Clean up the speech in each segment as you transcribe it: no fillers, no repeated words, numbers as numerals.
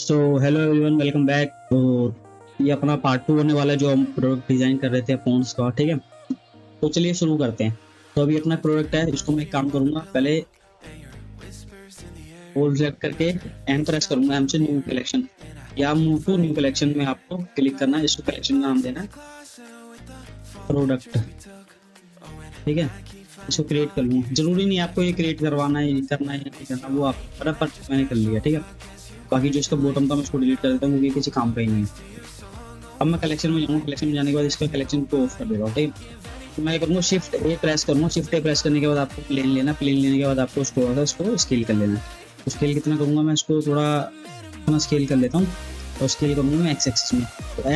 So hello everyone, welcome back. तो ये अपना पार्ट 2 होने वाला है जो हम प्रोडक्ट डिजाइन कर रहे थे फोन्स का। ठीक है, तो चलिए शुरू करते हैं। तो अभी अपना प्रोडक्ट है, इसको मैं एक काम करूंगा, पहले होल्ड सेलेक्ट करके एम प्रेस करूंगा, एम से न्यू कलेक्शन या मूव टू न्यू कलेक्शन में आपको क्लिक करना है। इसको कलेक्शन का नाम देना है प्रोडक्ट। ठीक है, इसको क्रिएट कर लूँगा। जरूरी नहीं आपको ये क्रिएट करवाना है, ये करना है या नहीं करना, वो आप फटाफट मैंने कर लिया। ठीक है, बाकी जो इसका बॉटम था मैं इसको डिलीट कर देता हूँ क्योंकि किसी काम का ही नहीं है। अब मैं कलेक्शन में जाऊँगा, कलेक्शन में जाने के बाद इसका कलेक्शन को ऑफ कर देगा। ठीक है, तो मैं करूँगा शिफ्ट ए प्रेस करूँगा। शिफ्ट ए प्रेस करने के बाद आपको प्लेन लेना, प्लेन लेने के बाद आपको उसको होगा इसको स्केल कर लेना। तो स्केल कितना करूँगा मैं, इसको थोड़ा अपना स्केल कर लेता हूँ और स्केल करूँगा मैं एक्स एक्सिस में। तो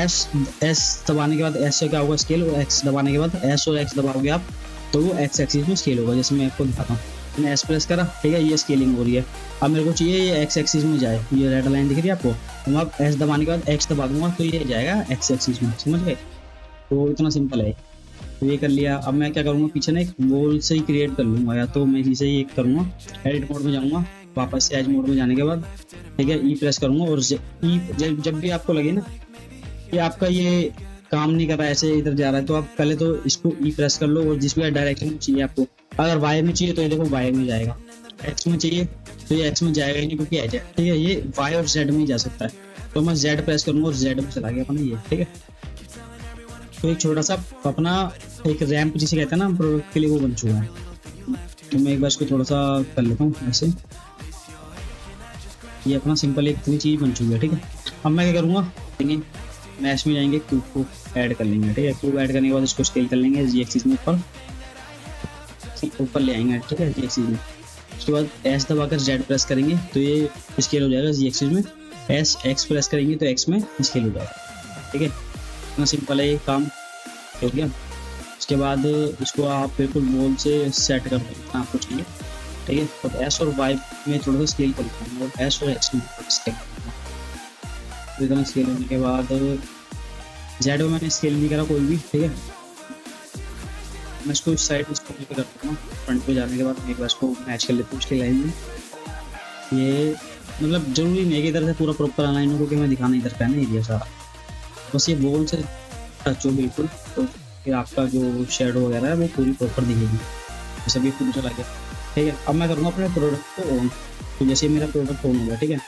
एस दबाने के बाद एस से क्या होगा स्केल, और एक्स दबाने के बाद एस और एक्स दबाओगे आप तो वो एक्स एक्सिस में स्केल होगा। जैसे मैं आपको दिखाता हूँ, मैंने एस प्रेस करा, ठीक है, ये स्केलिंग हो रही है। अब मेरे को चाहिए ये एक्स एक्सिस में जाए, ये रेड लाइन दिख रही है आपको, तो मैं आप एस दबाने के बाद एक्स दबा दूंगा तो ये जाएगा एक्स एक्सिस में। समझ गए? तो इतना सिंपल है। तो ये कर लिया। अब मैं क्या करूँगा, पीछे ना एक वॉल से ही क्रिएट कर लूँगा, या तो मैं इसी से ही एक करूँगा, एडिट मोड में जाऊँगा, वापस से एज मोड में जाने के बाद ठीक है ई प्रेस करूँगा। और ई जब भी आपको लगे ना कि आपका ये काम नहीं कर रहा है, ऐसे इधर जा रहा है, तो आप पहले तो इसको ई प्रेस कर लो और जिस भी डायरेक्शन में चाहिए आपको। अगर वाई में चाहिए तो ये देखो वाई में जाएगा, एक्स में चाहिए तो ये एक्स में जाएगा ही नहीं क्योंकि एच है। ठीक है, ये वाई और जेड में ही जा सकता है। तो मैं जेड प्रेस करूँगा और जेड में चला गया अपना ये। ठीक है, तो एक छोटा सा अपना एक रैंप जिसे कहते हैं ना प्रोडक्ट के लिए, वो बन चुका है। तो मैं एक बार इसको थोड़ा सा कर लेता हूँ ऐसे। ये अपना सिंपल एक इतनी चीज़ बन चुकी है। ठीक है, अब मैं क्या करूँगा, मैश में जाएंगे, क्यूब को ऐड कर लेंगे। ठीक है, क्यूब ऐड करने के बाद इसको स्केल कर लेंगे जी एक्सिस में, ऊपर ले आएंगे। ठीक है, जी एक्सिस में। उसके बाद एस दबाकर जेड प्रेस करेंगे तो ये स्केल हो जाएगा जी एक्सिस में। एस एक्स प्रेस करेंगे तो एक्स में स्केल हो जाएगा। ठीक है, इतना सिंपल है ये काम हो गया। उसके बाद इसको आप बिल्कुल वॉल से सेट कर दें आपको चाहिए। ठीक है, तो एस और वाई में थोड़ा सा स्केल कर लेते हैं और एस और एक्स में स्केल तो इतना स्केल होने के बाद जेड में मैंने स्केल नहीं करा कोई भी। ठीक है, मैं इसको इस साइड इसको क्लिक करता हूँ, फ्रंट पे जाने के बाद एक बार इसको मैच कर लेता हूँ उसकी लाइन में। ये मतलब जरूरी नहीं है कि इधर से पूरा प्रॉपर अलाइन हो क्योंकि मैं दिखाना इधर का है ना एरिया सारा, बस ये बॉल से टच हो बिल्कुल, तो फिर आपका जो शेडो वगैरह है वो पूरी प्रॉपर दिखेगी। जैसे भी पूरा चला गया। ठीक है, अब मैं करूँगा अपने प्रोडक्ट को ऑन। तो जैसे मेरा प्रोडक्ट ऑन होगा, ठीक है,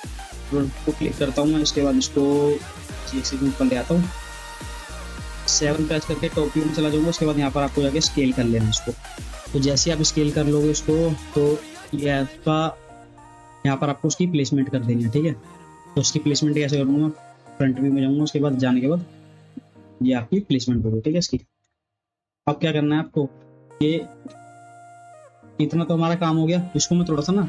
प्रोडक्ट को क्लिक करता हूँ मैं। इसके बाद इसको जी ऊपर ले आता हूँ, 7 प्रेस करके टॉप व्यू में चला जाऊँगा। उसके बाद यहाँ पर आपको जाके स्केल कर लेना इसको। तो जैसे आप स्केल कर लोगे इसको तो ये आपका यहाँ पर आपको उसकी प्लेसमेंट कर देनी है। ठीक है, तो उसकी प्लेसमेंट कैसे करूँगा, फ्रंट व्यू में जाऊँगा, उसके बाद जाने के बाद ये आपकी प्लेसमेंट होगी। ठीक है, इसकी अब क्या करना है आपको, ये इतना तो हमारा काम हो गया। इसको मैं थोड़ा सा ना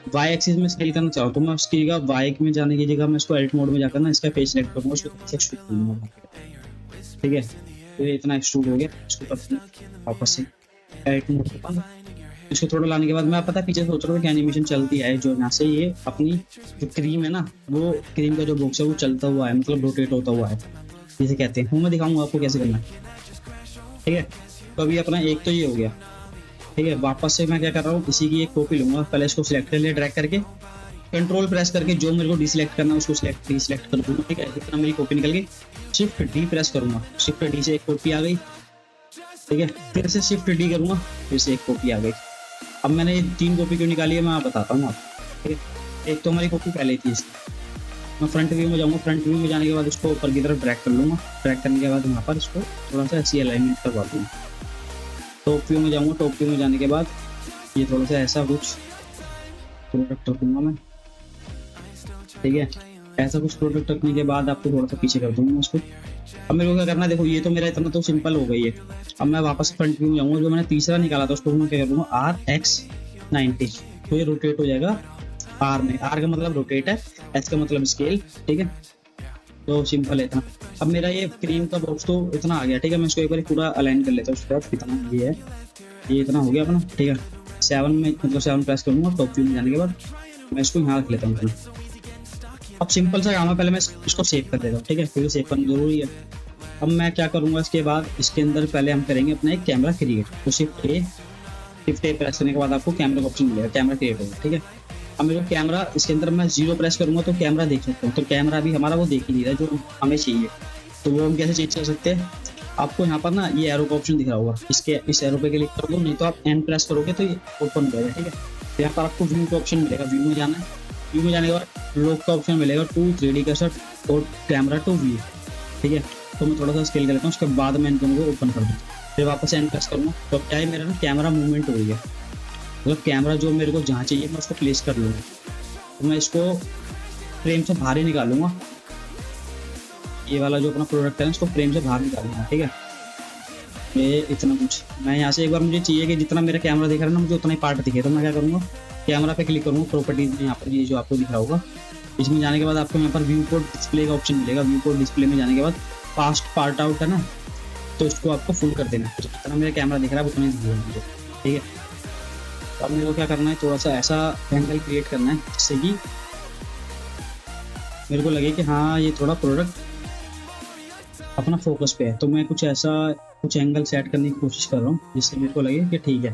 वाई एक्सिस में स्केल करना चाहूँ तो मैं उसकी जगह वाई में जाने की जगह मैं इसको एडिट मोड में जाकर ना इसका फेस सेलेक्ट करूँगा, उसको एक्सट्रूड कर लूँगा। ठीक है, तो ये इतना एक्सट्रूड हो गया। इसको करते हैं वापस से एडिट मोड पर, इसको थोड़ा लाने के बाद मैं पता पीछे सोच रहा हूँ कि एनिमेशन चलती है जो यहाँ से ये अपनी जो क्रीम है ना, वो क्रीम का जो बॉक्स है वो चलता हुआ है, मतलब रोटेट होता हुआ है जिसे कहते हैं। वो मैं दिखाऊंगा आपको कैसे करना है। ठीक है, तो अभी अपना एक तो ये हो गया। ठीक है, वापस से मैं क्या कर रहा हूँ, इसी की एक कॉपी लूंगा। पहले इसको सिलेक्ट कर लिया, ड्रैग करके कंट्रोल प्रेस करके जो मेरे को डिसलेक्ट करना है उसको डिसलेक्ट कर दूंगा। ठीक है, इतना मेरी कॉपी निकल गई। शिफ्ट डी प्रेस करूंगा, शिफ्ट डी से एक कॉपी आ गई। ठीक है, फिर से शिफ्ट डी करूंगा, फिर से एक कॉपी आ गई। अब मैंने ये 3 कॉपी क्यों निकाली है मैं बताता हूँ आपको। ठीक है, एक तो हमारी कॉपी पहले थी इसकी। मैं फ्रंट व्यू में जाऊँगा, फ्रंट व्यू में जाने के बाद इसको ऊपर की तरफ ड्रैग कर लूँगा। ड्रैग करने के बाद यहाँ पर इसको थोड़ा सा ऐसी अलाइनमेंट करवा दूँगा। टॉप व्यू में जाऊँगा, टॉप व्यू में जाने के बाद ये थोड़ा सा ऐसा कुछ प्रोडक्ट रखूँगा मैं। ठीक है, ऐसा कुछ प्रोडक्ट रखने के बाद आपको थोड़ा सा पीछे कर दूँगा उसको। अब मेरे को क्या करना है, देखो ये तो मेरा इतना तो सिंपल हो गई है। अब मैं वापस फ्रंट व्यू में जाऊँगा, जो मैंने तीसरा निकाला था उसको मैं क्या करूँगा RX90, तो ये रोटेट हो जाएगा आर में। आर का मतलब रोटेट है, एस का मतलब स्केल। ठीक है, तो सिंपल है इतना। अब मेरा ये क्रीम का बॉक्स तो इतना आ गया। ठीक है, मैं इसको एक बार पूरा अलाइन कर लेता हूँ उसके बाद। कितना ये है, ये इतना हो गया अपना। ठीक है, 7 में मतलब 7 प्रेस करूँगा, टॉप व्यू में जाने के बाद मैं इसको यहाँ रख लेता हूँ इतना। अब सिंपल सा काम है, पहले मैं इसको सेव कर देता हूँ। ठीक है, फिर सेव करना जरूरी है। अब मैं क्या करूँगा, इसके बाद इसके अंदर पहले हम करेंगे अपना एक कैमरा क्रिएट। तो शिफ्ट ए प्रेस करने के बाद आपको कैमरा का ऑप्शन मिलेगा, कैमरा क्रिएट होगा। ठीक है, अब मेरे को कैमरा इसके अंदर मैं 0 प्रेस करूंगा तो कैमरा देख सकता हूँ, तो कैमरा भी हमारा वो देख ही नहीं रहा है जो हमें चाहिए। तो वो हम कैसे चेंज कर सकते हैं? आपको यहाँ पर ना ये एरो का ऑप्शन दिख रहा होगा, इस एरो पे क्लिक कर दो, नहीं तो आप एन प्रेस करोगे तो ये ओपन हो जाएगा। ठीक है, तो यहाँ पर आपको व्यू का ऑप्शन मिलेगा, व्यू में जाना है। व्यू में जाने के बाद लॉक का ऑप्शन मिलेगा, टू 3D कर्सर और कैमरा टू व्यू। ठीक है, तो मैं थोड़ा सा स्केल कर लेता हूँ, उसके बाद मैं इन दोनों को ओपन कर दूँ, फिर वापस एन प्रेस करूँगा तो क्या है मेरा ना कैमरा मूवमेंट हो रही है, मतलब कैमरा जो मेरे को जहाँ चाहिए मैं उसको प्लेस कर लूँगा। तो मैं इसको फ्रेम से बाहर ही निकालूंगा, ये वाला जो अपना प्रोडक्ट है इसको फ्रेम से बाहर निकालूंगा। ठीक है, ये इतना कुछ मैं यहाँ से एक बार मुझे चाहिए कि जितना मेरा कैमरा दिख रहा है ना मुझे उतना ही पार्ट दिखे, तो मैं क्या करूँगा, कैमरा पे क्लिक करूँगा, प्रॉपर्टीज में यहाँ पर ये जो आपको दिख रहा होगा, इसमें जाने के बाद आपको यहाँ पर व्यू कोड डिस्प्ले का ऑप्शन मिलेगा। व्यू कोड डिस्प्ले में जाने के बाद फास्ट पार्ट आउट है ना, तो इसको आपको फुल कर देना है, जितना मेरा कैमरा दिख रहा है उतना ही दिखेगा मुझे। ठीक है, तो अब मेरे को क्या करना है, थोड़ा सा ऐसा एंगल क्रिएट करना है जिससे कि मेरे को लगे कि हाँ ये थोड़ा प्रोडक्ट अपना फोकस पे है। तो मैं कुछ ऐसा कुछ एंगल सेट करने की कोशिश कर रहा हूँ जिससे मेरे को लगे कि ठीक है।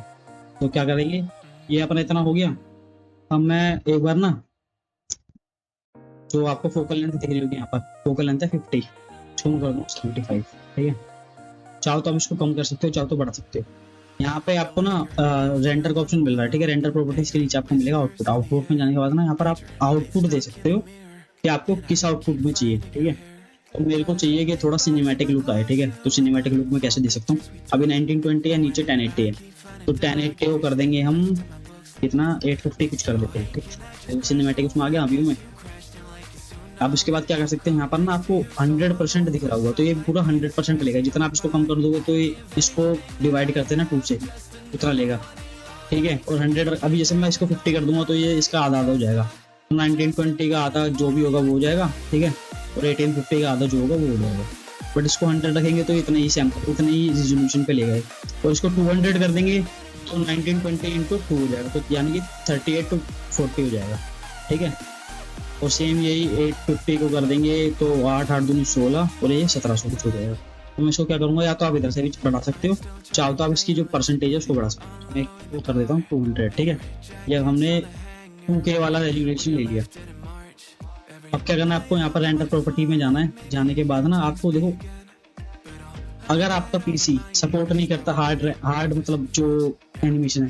तो क्या करेंगे, ये अपना इतना हो गया। अब मैं एक बार ना जो आपको फोकल लेंथ दिख रही होगी, यहाँ पर फोकल लेंथ है 50, इसको मैं कर दूँ 75। ठीक है, चाहो तो आप इसको कम कर सकते हो, चाहो तो बढ़ा सकते हो। यहाँ पे आपको ना रेंडर का ऑप्शन मिल रहा है। ठीक है, रेंडर प्रॉपर्टीज के नीचे आपको मिलेगा आउटपुट। आउटपुट में जाने के बाद ना यहाँ पर आप आउटपुट दे सकते हो कि आपको किस आउटपुट में चाहिए। ठीक है, तो मेरे को चाहिए कि थोड़ा सिनेमैटिक लुक आए। ठीक है, तो सिनेमैटिक लुक में कैसे दे सकता हूँ, अभी 1920 है, नीचे 1080 है, तो 1080 को कर देंगे हम कितना 850 कुछ कर देते हैं। ठीक है, तो सिनेमैटिक उसमें आ गया व्यू में। अब इसके बाद क्या कर सकते हैं, यहाँ पर ना आपको 100% दिख रहा होगा, तो ये पूरा 100% लेगा। जितना आप इसको कम कर दोगे तो ये इसको डिवाइड करते हैं ना 2 से, उतना लेगा। ठीक है, और 100 अभी जैसे मैं इसको 50 कर दूंगा तो ये इसका आधा आधा हो जाएगा, तो 1920 का आधा जो भी होगा वो हो जाएगा। ठीक है, और 1850 का आधा जो होगा वो हो जाएगा। बट इसको 100 रखेंगे तो इतना ही सैम्पल उतना ही रिजोल्यूशन पे लेगा, और इसको 200 कर देंगे तो 1920 इंटू 2 हो जाएगा, तो यानी कि 38 to 40 हो जाएगा। ठीक है, और सेम यही 850 को कर देंगे तो 8 8 दूनी 16 और ये 1700 कुछ हो जाएगा। तो मैं इसको क्या करूँगा, या तो आप इधर से भी बढ़ा सकते हो, चाहो तो आप इसकी जो परसेंटेज है उसको बढ़ा सकते हो। मैं वो कर देता हूँ 200। ठीक है, ये हमने 2K वाला रेजोल्यूशन ले लिया। अब क्या करना है, आपको यहाँ पर रेंडर प्रॉपर्टी में जाना है। जाने के बाद ना आपको देखो, अगर आपका पीसी सपोर्ट नहीं करता हार्ड मतलब जो एनिमेशन है,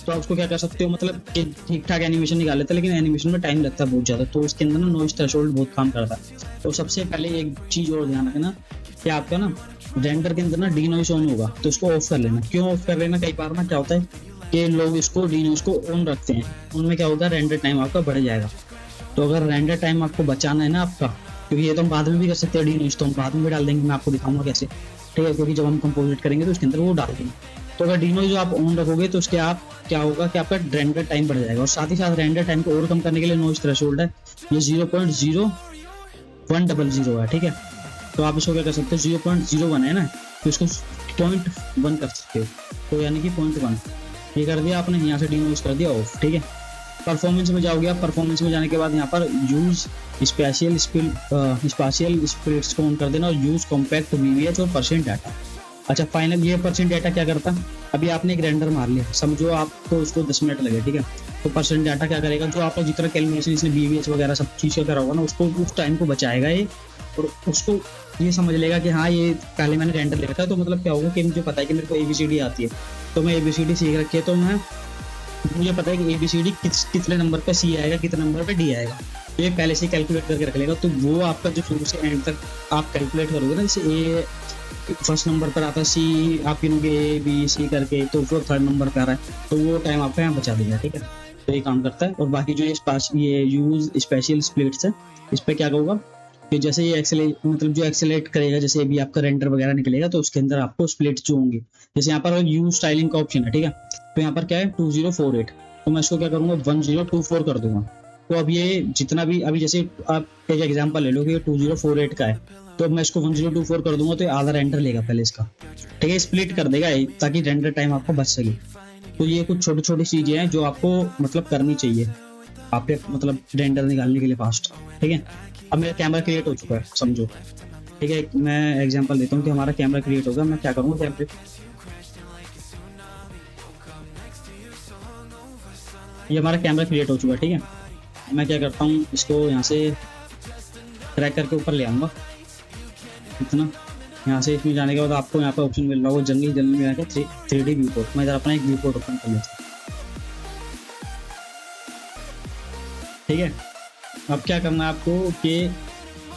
तो आप उसको क्या कर सकते हो, मतलब कि ठीक ठाक एनिमेशन निकाल लेता है लेकिन एनिमेशन में टाइम लगता है बहुत ज़्यादा, तो उसके अंदर ना नॉइज थ्रेशोल्ड बहुत काम करता है। तो सबसे पहले एक चीज़ और ध्यान रखना कि आपका ना रेंडर के अंदर ना डी नॉइज ऑन होगा, तो उसको ऑफ कर लेना। क्यों ऑफ कर लेना, कई बार ना क्या होता है कि लोग इसको डी नॉइज को ऑन रखते हैं, उनमें क्या होगा रेंडर टाइम आपका बढ़ जाएगा। तो अगर रेंडर टाइम आपको बचाना है ना आपका, क्योंकि ये तो हम बाद में भी कर सकते हैं डी नॉइज, तो हम बाद में भी डाल देंगे, मैं आपको दिखाऊंगा कैसे। ठीक है, क्योंकि जब हम कंपोजिट करेंगे तो उसके अंदर वो डाल देंगे। तो अगर डी नॉइज आप ऑन रखोगे तो उसके आप क्या होगा कि आपका रेंडर टाइम बढ़ जाएगा, और साथ ही साथ रेंडर टाइम को और कम करने के लिए नॉइज थ्रेशोल्ड है ये 0.0100 है। ठीक है, तो आप इसको क्या कर सकते हो, 0.01 है ना, तो इसको 0.1 कर सकते हो, तो यानी कि 0.1 ये कर दिया आपने, यहाँ से डी नॉइज कर दिया ऑफ। ठीक है, परफॉर्मेंस में जाओगे आप। परफॉर्मेंस में जाने के बाद यहाँ पर यूज स्पेशियल स्प्लिट्स को ऑन कर देना, और यूज कॉम्पैक्ट वीवीएच और परसेंट डाटा। अच्छा, फाइनल ये परसेंट डाटा क्या करता है, अभी आपने एक रेंडर मार लिया, समझो आपको उसको 10 मिनट लगे। ठीक है, तो परसेंट डाटा क्या करेगा, जो आपका जितना कैलकुलेशन इसने वीवीएच वगैरह सब चीज़ का करा होगा ना, उसको उस टाइम को बचाएगा ये, और उसको ये समझ लेगा कि हाँ ये पहले मैंने रेंडर ले रखा है। तो मतलब क्या होगा कि मुझे पता है कि मेरे को ABCD आती है, तो मैं ABCD सीख रखी है, तो मुझे पता है कि ABCD कितने नंबर पे C आएगा, कितने नंबर पे D आएगा, ये पहले से कैलकुलेट करके रख लेगा। तो वो आपका जो शुरू से एंड तक आप कैलकुलेट करोगे ना, जैसे A फर्स्ट नंबर पर आता है, C आप गिनोगे A B C करके, तो वो 3rd नंबर पर आ रहा है, तो वो टाइम आपका यहाँ बचा देगा। ठीक है, तो ये काम करता है। और बाकी जो ये यूज स्पेशल स्प्लिट्स है, इस पर क्या होगा कि जैसे ये मतलब जो एक्सेलेट करेगा, जैसे अभी आपका रेंडर वगैरह निकलेगा तो उसके अंदर आपको स्प्लिट्स जो होंगे, जैसे यहाँ पर यूज स्टाइलिंग का ऑप्शन है। ठीक है, तो यहाँ पर क्या है 2048, तो मैं इसको क्या करूँगा 1024 कर दूंगा। तो अब ये जितना भी अभी जैसे आप एक एग्जांपल ले लो कि 2048 का है, तो मैं इसको 1024 कर दूंगा तो ये आधा रेंडर लेगा पहले इसका। ठीक है, स्प्लिट कर देगा ताकि रेंडर टाइम आपको बच सके। तो ये कुछ छोटी छोटी चीजें हैं जो आपको मतलब करनी चाहिए आपके मतलब रेंडर निकालने के लिए फास्ट। ठीक है, अब मेरा कैमरा क्रिएट हो चुका है समझो। ठीक है, मैं एग्जांपल देता हूँ कि हमारा कैमरा क्रिएट होगा। मैं क्या करूँगा, कैमरे ये हमारा कैमरा क्रिएट हो चुका है। ठीक है, मैं क्या करता हूँ, इसको यहाँ से ट्रैक करके ऊपर ले आऊँगा इतना। यहाँ से इसमें जाने के बाद आपको यहाँ पे ऑप्शन मिल रहा होगा जनरल में आकर 3D व्यू पोर्ट। मैं इधर अपना एक व्यू पोर्ट ओपन कर लेता हूँ, ठीक है। अब क्या करना है आपको कि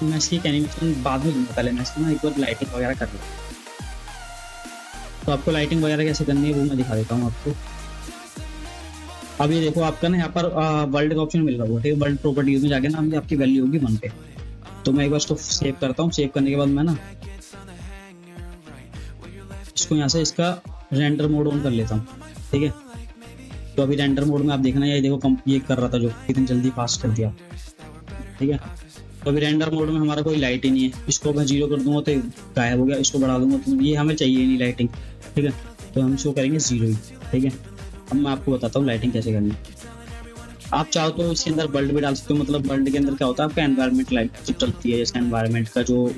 मैं इसकी एनिमेशन बाद में दूंगा, पहले मैं इसको ना एक बार लाइटिंग वगैरह कर लूँ। तो आपको लाइटिंग वगैरह कैसे करनी है वो मैं दिखा देता हूँ आपको। अब ये देखो आपका ना यहाँ पर वर्ल्ड का ऑप्शन मिल रहा होगा, ठीक है। वर्ल्ड प्रॉपर्टीज में जाके ना हम आपकी वैल्यू होगी 1 पे। तो मैं एक बार इसको सेव करता हूँ। सेव करने के बाद मैं ना इसको यहाँ से इसका रेंडर मोड ऑन कर लेता हूँ, ठीक है। तो अभी रेंडर मोड में आप देखना, ये देखो ये कर रहा था जो कितनी जल्दी फास्ट कर दिया, ठीक है। तो अभी रेंडर मोड में हमारा कोई लाइट ही नहीं है। इसको मैं 0 कर दूंगा तो गायब हो गया, इसको बढ़ा दूंगा तो ये हमें चाहिए नहीं लाइटिंग, ठीक है। तो हम इसको करेंगे 0 ही, ठीक है। अब मैं आपको बताता हूँ लाइटिंग कैसे करनी है। आप चाहो तो इसके अंदर बल्ब भी डाल सकते हो। मतलब बल्ब के अंदर क्या होता है, आपका एनवायरनमेंट लाइट जो चलती है, जैसे एनवायरनमेंट का जो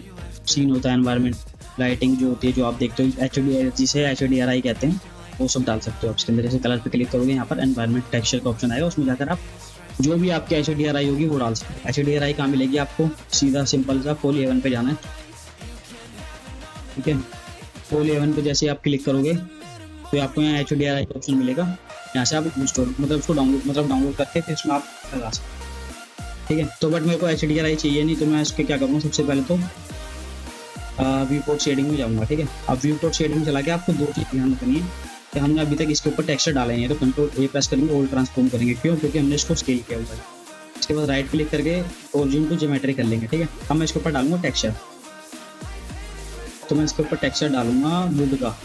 सीन होता है, एनवायरनमेंट लाइटिंग जो होती है, जो आप देखते हो जिसे HDRI कहते हैं, वो सब डाल सकते हो आप इसके अंदर। जैसे कलर पे क्लिक करोगे, यहाँ पर एनवायरनमेंट टेक्सचर का ऑप्शन आएगा, उसमें जाकर आप जो भी आपकी HDRI होगी वो डाल सकते हो। HDRI कहाँ मिलेगी आपको, सीधा सिंपल सा पोल A1 पे जाना है, ठीक है। पोल A1 पे जैसे आप क्लिक करोगे तो आपको यहाँ HDRI का ऑप्शन मिलेगा। यहाँ से आप इंस्टॉल मतलब उसको डाउनलोड करके फिर उसमें आप लगा सकते हो, ठीक है। तो बट मेरे को HDRI चाहिए नहीं, तो मैं इसके क्या करूँगा, सबसे पहले तो व्यू पोर्ट शेडिंग में जाऊँगा, ठीक है। अब व्यू पोर्ट शेडिंग में चला के आपको 2 चीज़ ध्यान रखनी है कि हमने अभी तक इसके ऊपर टेक्सचर डाले नहीं है। तो कंट्रोल A प्रेस करेंगे, ऑल ट्रांसफॉर्म करेंगे, क्यों, क्योंकि हमने इसको स्केल किया हुआ है। इसके बाद राइट क्लिक करके ओरिजिन टू ज्योमेट्री कर लेंगे, ठीक है। अब मैं इसके ऊपर डालूंगा टेक्सचर। तो मैं इसके ऊपर टेक्सचर डालूंगा वुड का,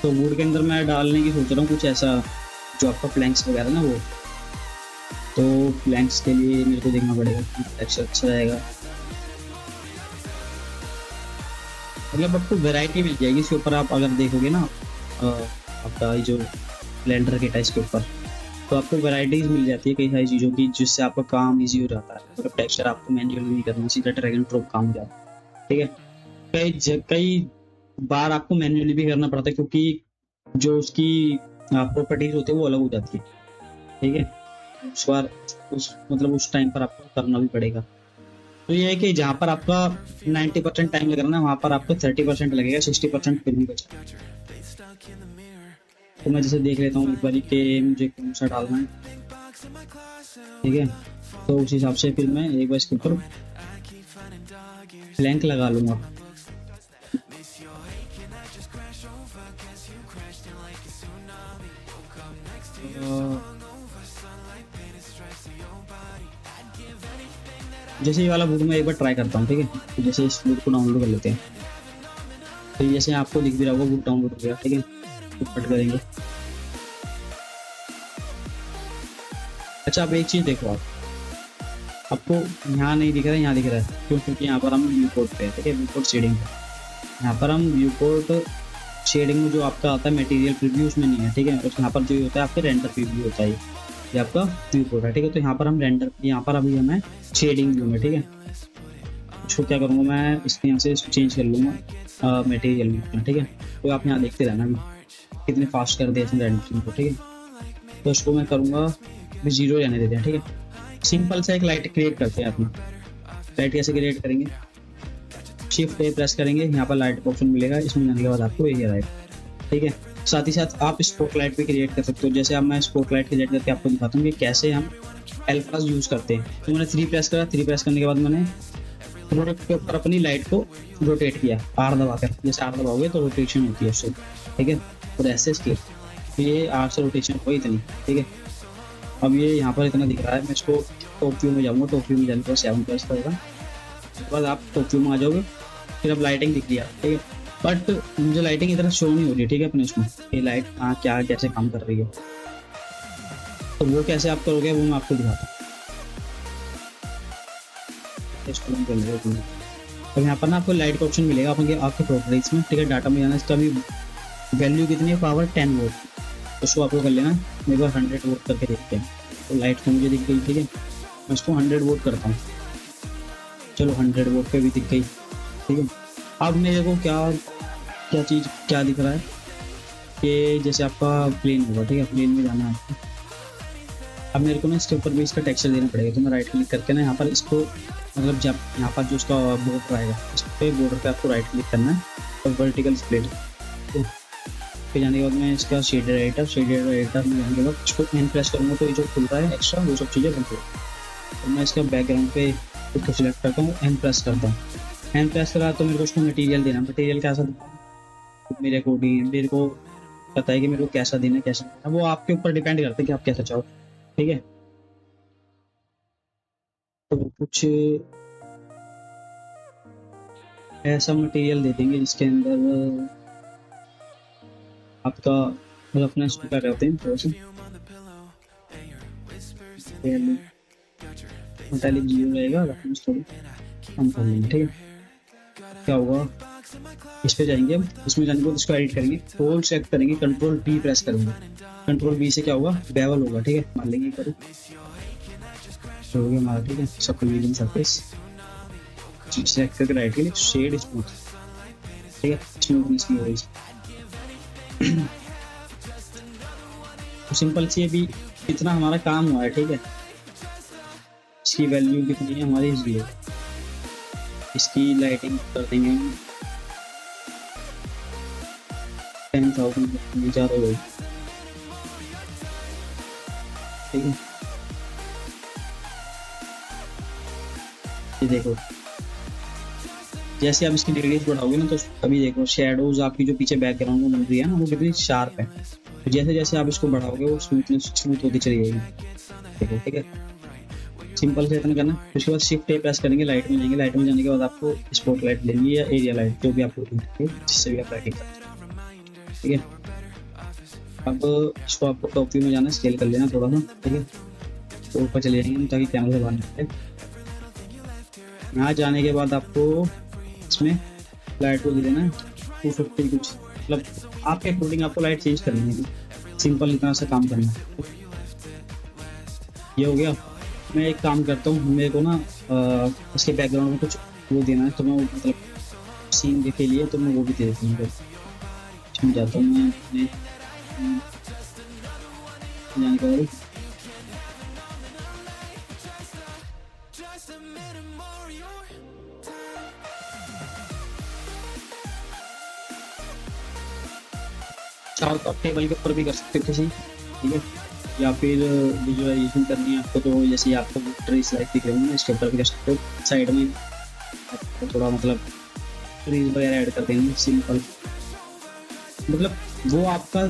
तो वुड के अंदर मैं डालने की सोच रहा हूँ कुछ ऐसा जो आपका प्लैंक्स वगैरह ना वो। तो प्लैंक्स के लिए मेरे को देखना पड़ेगा टेक्सचर अच्छा रहेगा। मतलब आपको वैरायटी मिल जाएगी इसके ऊपर। आप अगर देखोगे ना आपका जो ब्लेंडर के टाइप के ऊपर, तो आपको वैराइटीज मिल जाती है कई सारी चीज़ों की, जिससे आपका काम इजी हो जाता है। मतलब टेक्सचर आपको मैन्युअली नहीं करना, सीधा ड्रैग एंड ड्रॉप काम हो जाता है, ठीक है। कई बार आपको मैन्युअली भी करना पड़ता है, क्योंकि जो उसकी प्रॉपर्टीज होती है वो अलग हो जाती है, ठीक है। उस बार उस टाइम पर आपको करना भी पड़ेगा। तो ये है कि जहाँ पर आपका 90% टाइम लग रहा है ना, वहाँ पर आपको 30% लगेगा, 60% फिर भी बचा। तो मैं जैसे देख लेता हूँ एक बारी कि मुझे कौन सा डालना है, ठीक है। तो उस हिसाब से फिर मैं एक बार इसके ऊपर ब्लैंक लगा लूँगा। जैसे ये वाला बुक मैं एक बार ट्राई करता हूँ, ठीक है। तो जैसे इस बुक को डाउनलोड कर लेते हैं, तो जैसे आपको दिख भी रहा होगा बुक डाउनलोड हो गया, ठीक है। तो कट करेंगे। अच्छा, अब एक चीज़ देखो, आपको यहाँ नहीं दिख रहा है, यहाँ दिख रहा है, क्यों, क्योंकि यहाँ पर हम व्यू पोर्ट पे, ठीक है, व्यू पोर्ट शेडिंग पे। यहाँ पर हम व्यू पोर्ट शेडिंग में जो आपका आता है मटेरियल प्रीव्यू, उसमें नहीं है, ठीक है। और यहाँ पर जो होता है आपके रेंडर प्रीव्यू होता है, ये आपका व्यू पोर्ट है, ठीक है। तो यहाँ पर हम रेंडर, यहाँ पर अभी हमें शेडिंग व्यू में, ठीक है। इसको क्या करूँगा मैं, इसके यहाँ से इसको चेंज कर लूँगा मटेरियल में, ठीक है। तो आप यहाँ देखते रहना अभी कितने फास्ट कर दिया इसने रेंडरिंग को, ठीक है। तो इसको मैं करूँगा 0 रहने देते हैं, ठीक है। सिंपल सा एक लाइट क्रिएट करते हैं अपनी। लाइट कैसे क्रिएट करेंगे, शिफ्ट A प्रेस करेंगे, यहाँ पर लाइट का ऑप्शन मिलेगा, इसमें जाने के बाद आपको एरिया लाइट, ठीक है। साथ ही साथ आप स्पॉट लाइट भी क्रिएट कर सकते हो। जैसे अब मैं स्पॉट लाइट क्रिएट करके आपको दिखाता हूँ कि कैसे हम अल्फाज यूज़ करते हैं। तो मैंने 3 प्रेस करा, 3 प्रेस करने के बाद मैंने प्रोडक्ट के ऊपर अपनी लाइट को रोटेट किया R दबाकर। जैसे R दबाओगे तो रोटेशन होती है उससे, ठीक है। और ऐसे स्केल, तो ये R से रोटेशन हो इतनी, ठीक है। अब ये यहाँ पर इतना दिख रहा है, मैं इसको टॉप व्यू में जाऊँगा। टॉप व्यू में जाने के बाद 7 प्रेस करूँगा, उसके बाद आप टॉप व्यू में आ जाओगे। फिर अब लाइटिंग दिख लिया, ठीक है। बट मुझे लाइटिंग इतना शो नहीं हो रही, ठीक है, अपने इसमें ये लाइट क्या कैसे काम कर रही है। तो वो कैसे आप करोगे वो मैं आपको दिखाता हूँ। अब यहाँ पर ना आपको लाइट का ऑप्शन मिलेगा आपके प्रॉपर्टीज में, ठीक है। डाटा में जाना, इसका भी वैल्यू कितनी है, पावर 10 वोट। तो उसको आपको कर लेना है। मेरे पास 100 वोट करके देखते हैं। तो लाइट तो मुझे दिख गई, ठीक है। मैं इसको 100 वोट करता हूँ। चलो 100 वोट पे भी दिख गई, ठीक है। अब मेरे को क्या चीज़ क्या दिख रहा है, कि जैसे आपका प्लेन होगा, ठीक है, प्लेन में जाना है आपको। अब मेरे को ना इसके ऊपर भी इसका टेक्सचर देना पड़ेगा, तो मैं राइट क्लिक करके ना यहाँ पर इसको, मतलब जब यहाँ पर जो उसका बॉर्डर आएगा, इस पे बॉर्डर पे आपको राइट क्लिक करना है और वर्टिकल स्प्लिट। तो फिर जाने के बाद मैं इसका शेडर एडिटर में जाने के बाद इसको एन प्रेस करूँगा तो ये जो खुल रहा है एक्स्ट्रा वो सब चीज़ें बंद हो। तो मैं इसका बैकग्राउंड पे इसको सिलेक्ट करता हूँ, एन प्रेस करता हूँ। एन प्रेस करा तो मेरे को उसको मटेरियल देना, मटेरियल कैसा देना मेरे अकॉर्डिंग, मेरे को पता है कि मेरे को कैसा देना है कैसा देना, वो आपके ऊपर डिपेंड करता है कि आप कैसा चाहो, ठीक है। तो कुछ ऐसा मटेरियल दे देंगे जिसके अंदर आपका रफनेस क्या करते हैं, थोड़ा सा मेटालिक जीरो रहेगा, रफनेस थोड़ी कम कर लेंगे, ठीक है। क्या होगा, इस पे जाएंगे हम, इसमें जाने के बाद इसको एडिट करेंगे, फोल्ड सेलेक्ट करेंगे, कंट्रोल बी प्रेस करेंगे, कंट्रोल बी से क्या होगा, बेवल होगा, ठीक है, मान लेंगे एक बार हो गया हमारा, ठीक है। सब कन्वीनियन सरफेस सेलेक्ट करके राइट क्लिक, शेड स्मूथ, ठीक है, स्मूथनेस की वजह से। तो सिंपल सी अभी इतना हमारा काम हुआ है, ठीक है। इसकी वैल्यू कितनी है हमारी, 0। इसकी लाइटिंग कर देंगे 10,000 ज़्यादा हो गई, ठीक है। ये देखो जैसे आप इसकी डिग्रीज बढ़ाओगे ना, तो अभी देखो शेडोज आपकी जो पीछे बैकग्राउंड में बन रही है ना, वो कितनी शार्प है। तो जैसे जैसे आप इसको बढ़ाओगे वो स्मूथ होती चली जाएगी, देखो, ठीक है। सिंपल से इतना करना, उसके बाद शिफ्ट ए प्रेस करेंगे, लाइट में जाएंगे, लाइट में जाने के बाद आपको स्पॉट लाइट लेनी है या एरिया लाइट, जो भी आपको जिससे भी आप लाइटिंग करते हैं, ठीक है। अब इसको आपको टॉप व्यू में जाना, स्केल कर लेना थोड़ा सा, ठीक है। तो ऊपर चले जाएंगे ताकि कैमरा से बाहर निकले। यहाँ जाने के बाद आपको इसमें लाइट को दे देना है 250 कुछ, मतलब आपके अकॉर्डिंग आपको लाइट चेंज करनी है, सिंपल इतना सा काम करना है। ये हो गया। मैं एक काम करता हूँ, मेरे को ना इसके बैकग्राउंड में कुछ वो देना है, तो मैं मतलब सीन के लिए तो मैं वो भी दे देता हूँ। इसमें जाता हूँ मैं अपने जाने के बाद चाहो तो आप टेबल के ऊपर भी कर सकते हो किसी, ठीक है। या फिर विजुअलाइजेशन करनी है आपको, तो जैसे आपको ट्रीज लाइक दिख रहे हैं, इसके ऊपर भी कर सकते हो। साइड में आपको थोड़ा मतलब ट्रीज वगैरह ऐड कर देंगे, सिंपल, मतलब वो आपका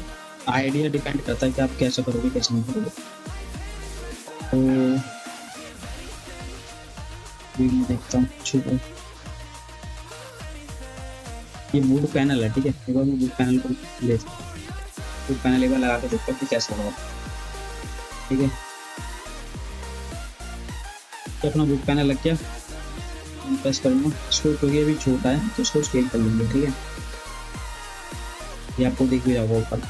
आइडिया डिपेंड करता है कि आप कैसा करोगे कैसे नहीं करोगे। तो मैं देखता हूँ कुछ, ये वुड पैनल है, ठीक है। एक बार मैं वुड पैनल को ले, वुड पैनल एक बार लगा के देखता हूँ कि कैसा होगा, ठीक है। तो अपना वुड पैनल लग गया, प्रेस करूँगा इसको, क्योंकि अभी छोटा है तो इसको स्केल कर लेंगे, ठीक है। ये आपको दिख भी रहा होगा ऊपर,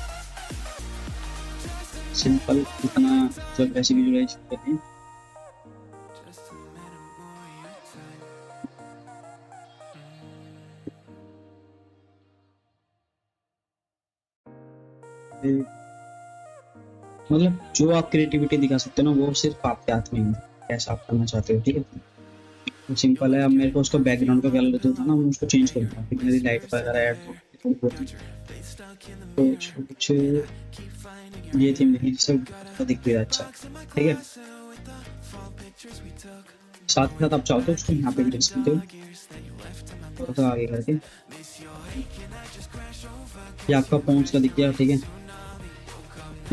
सिंपल इतना जब वैसे विजुअलाइज करते हैं। मतलब जो आप क्रिएटिविटी दिखा सकते हो ना, वो सिर्फ आपके हाथ में है, कैसा आप करना चाहते हो, ठीक है। तो सिंपल है। अब मेरे को उसका बैकग्राउंड का कलर जो था ना, वो उसको चेंज करता हूँ, मेरी लाइट वगैरह ऐड तो कुछ ये थी मेरी, सब दिख भी रहा अच्छा, ठीक है। साथ ही साथ आप चाहो तो उसको यहाँ पे भी रख सकते हो, थोड़ा सा आगे करके। ये आपका पॉन्स का दिख गया, ठीक है।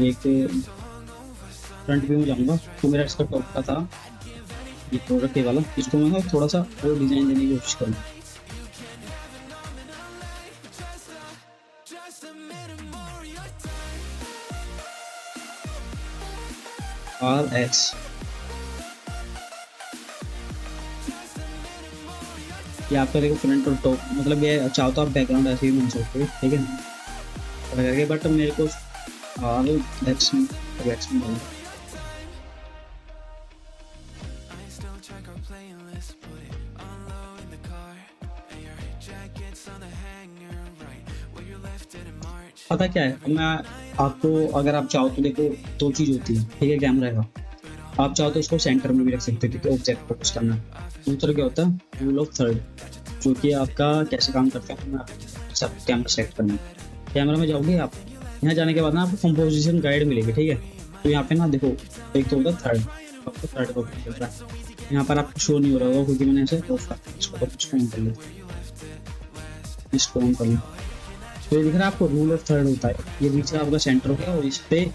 एक फ्रंट व्यू में जाऊंगा तो मेरा इसका टॉप का था ये प्रोडक्ट वाला, इसको मैं थोड़ा सा और डिजाइन देने की कोशिश करूँगा। RX ये आपका देखो फ्रंट और टॉप, मतलब ये चाहो तो आप बैकग्राउंड ऐसे भी बन सकते हो, ठीक है। बट मेरे को RX में डालूंगा। पता क्या है, मैं आपको, अगर आप चाहो तो देखो दो चीज होती है, ठीक है, कैमरा का आप चाहो तो उसको सेंटर में भी रख सकते हो क्योंकि ऑब्जेक्ट फोकस करना है। दूसरा क्या होता है रूल ऑफ थर्ड, जो कि आपका कैसे काम करता है, मैं आपको सब कैमरा सेलेक्ट करना है। कैमरा में जाओगे आप, यहाँ जाने के बाद ना आपको कंपोजिशन गाइड मिलेगी, ठीक है। तो यहाँ पे ना देखो एक तो होता है थर्ड, आपको थर्ड को चल रहा है, यहाँ पर आपको शो नहीं हो रहा होगा क्योंकि मैंने ऐसे इसको ऑन कर लिया, इसको ऑन कर लिया। तो ये दिख रहा है आपको रूल ऑफ थर्ड होता है, ये बीच में आपका सेंटर हो गया और इस पे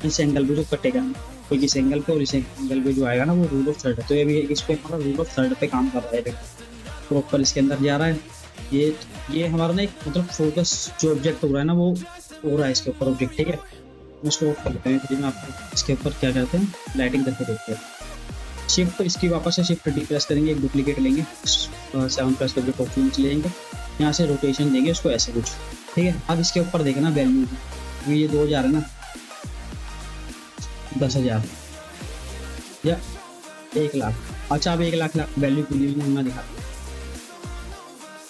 इस एंगल पे जो कटेगा कोई इस एंगल पे और इस एंगल पे जो आएगा ना वो रूल ऑफ थर्ड है। तो ये भी इस पे हमारा रूल ऑफ थर्ड पे काम कर रहा है, प्रॉपर इसके अंदर जा रहा है। ये हमारा ना एक मतलब फोकस जो ऑब्जेक्ट हो रहा है ना वो हो रहा है इसके ऊपर ऑब्जेक्ट, ठीक है। मैं उसको ऑफ कर लेते हैं, फिर मैं आपको इसके ऊपर क्या करते हैं लाइटिंग करके देखते हैं। शिफ्ट इसकी वापस से शिफ्ट डी प्रेस करेंगे, एक डुप्लीकेट लेंगे, 7 प्रेस करके टॉप में चले जाएंगे, यहाँ से रोटेशन देंगे उसको ऐसे कुछ, ठीक है। अब इसके ऊपर देखना वैल्यू, ये 2000 है ना, 10,000 या 1,00,000। अच्छा अब 1,00,000 वैल्यू के लिए मैं दिखाता हूँ।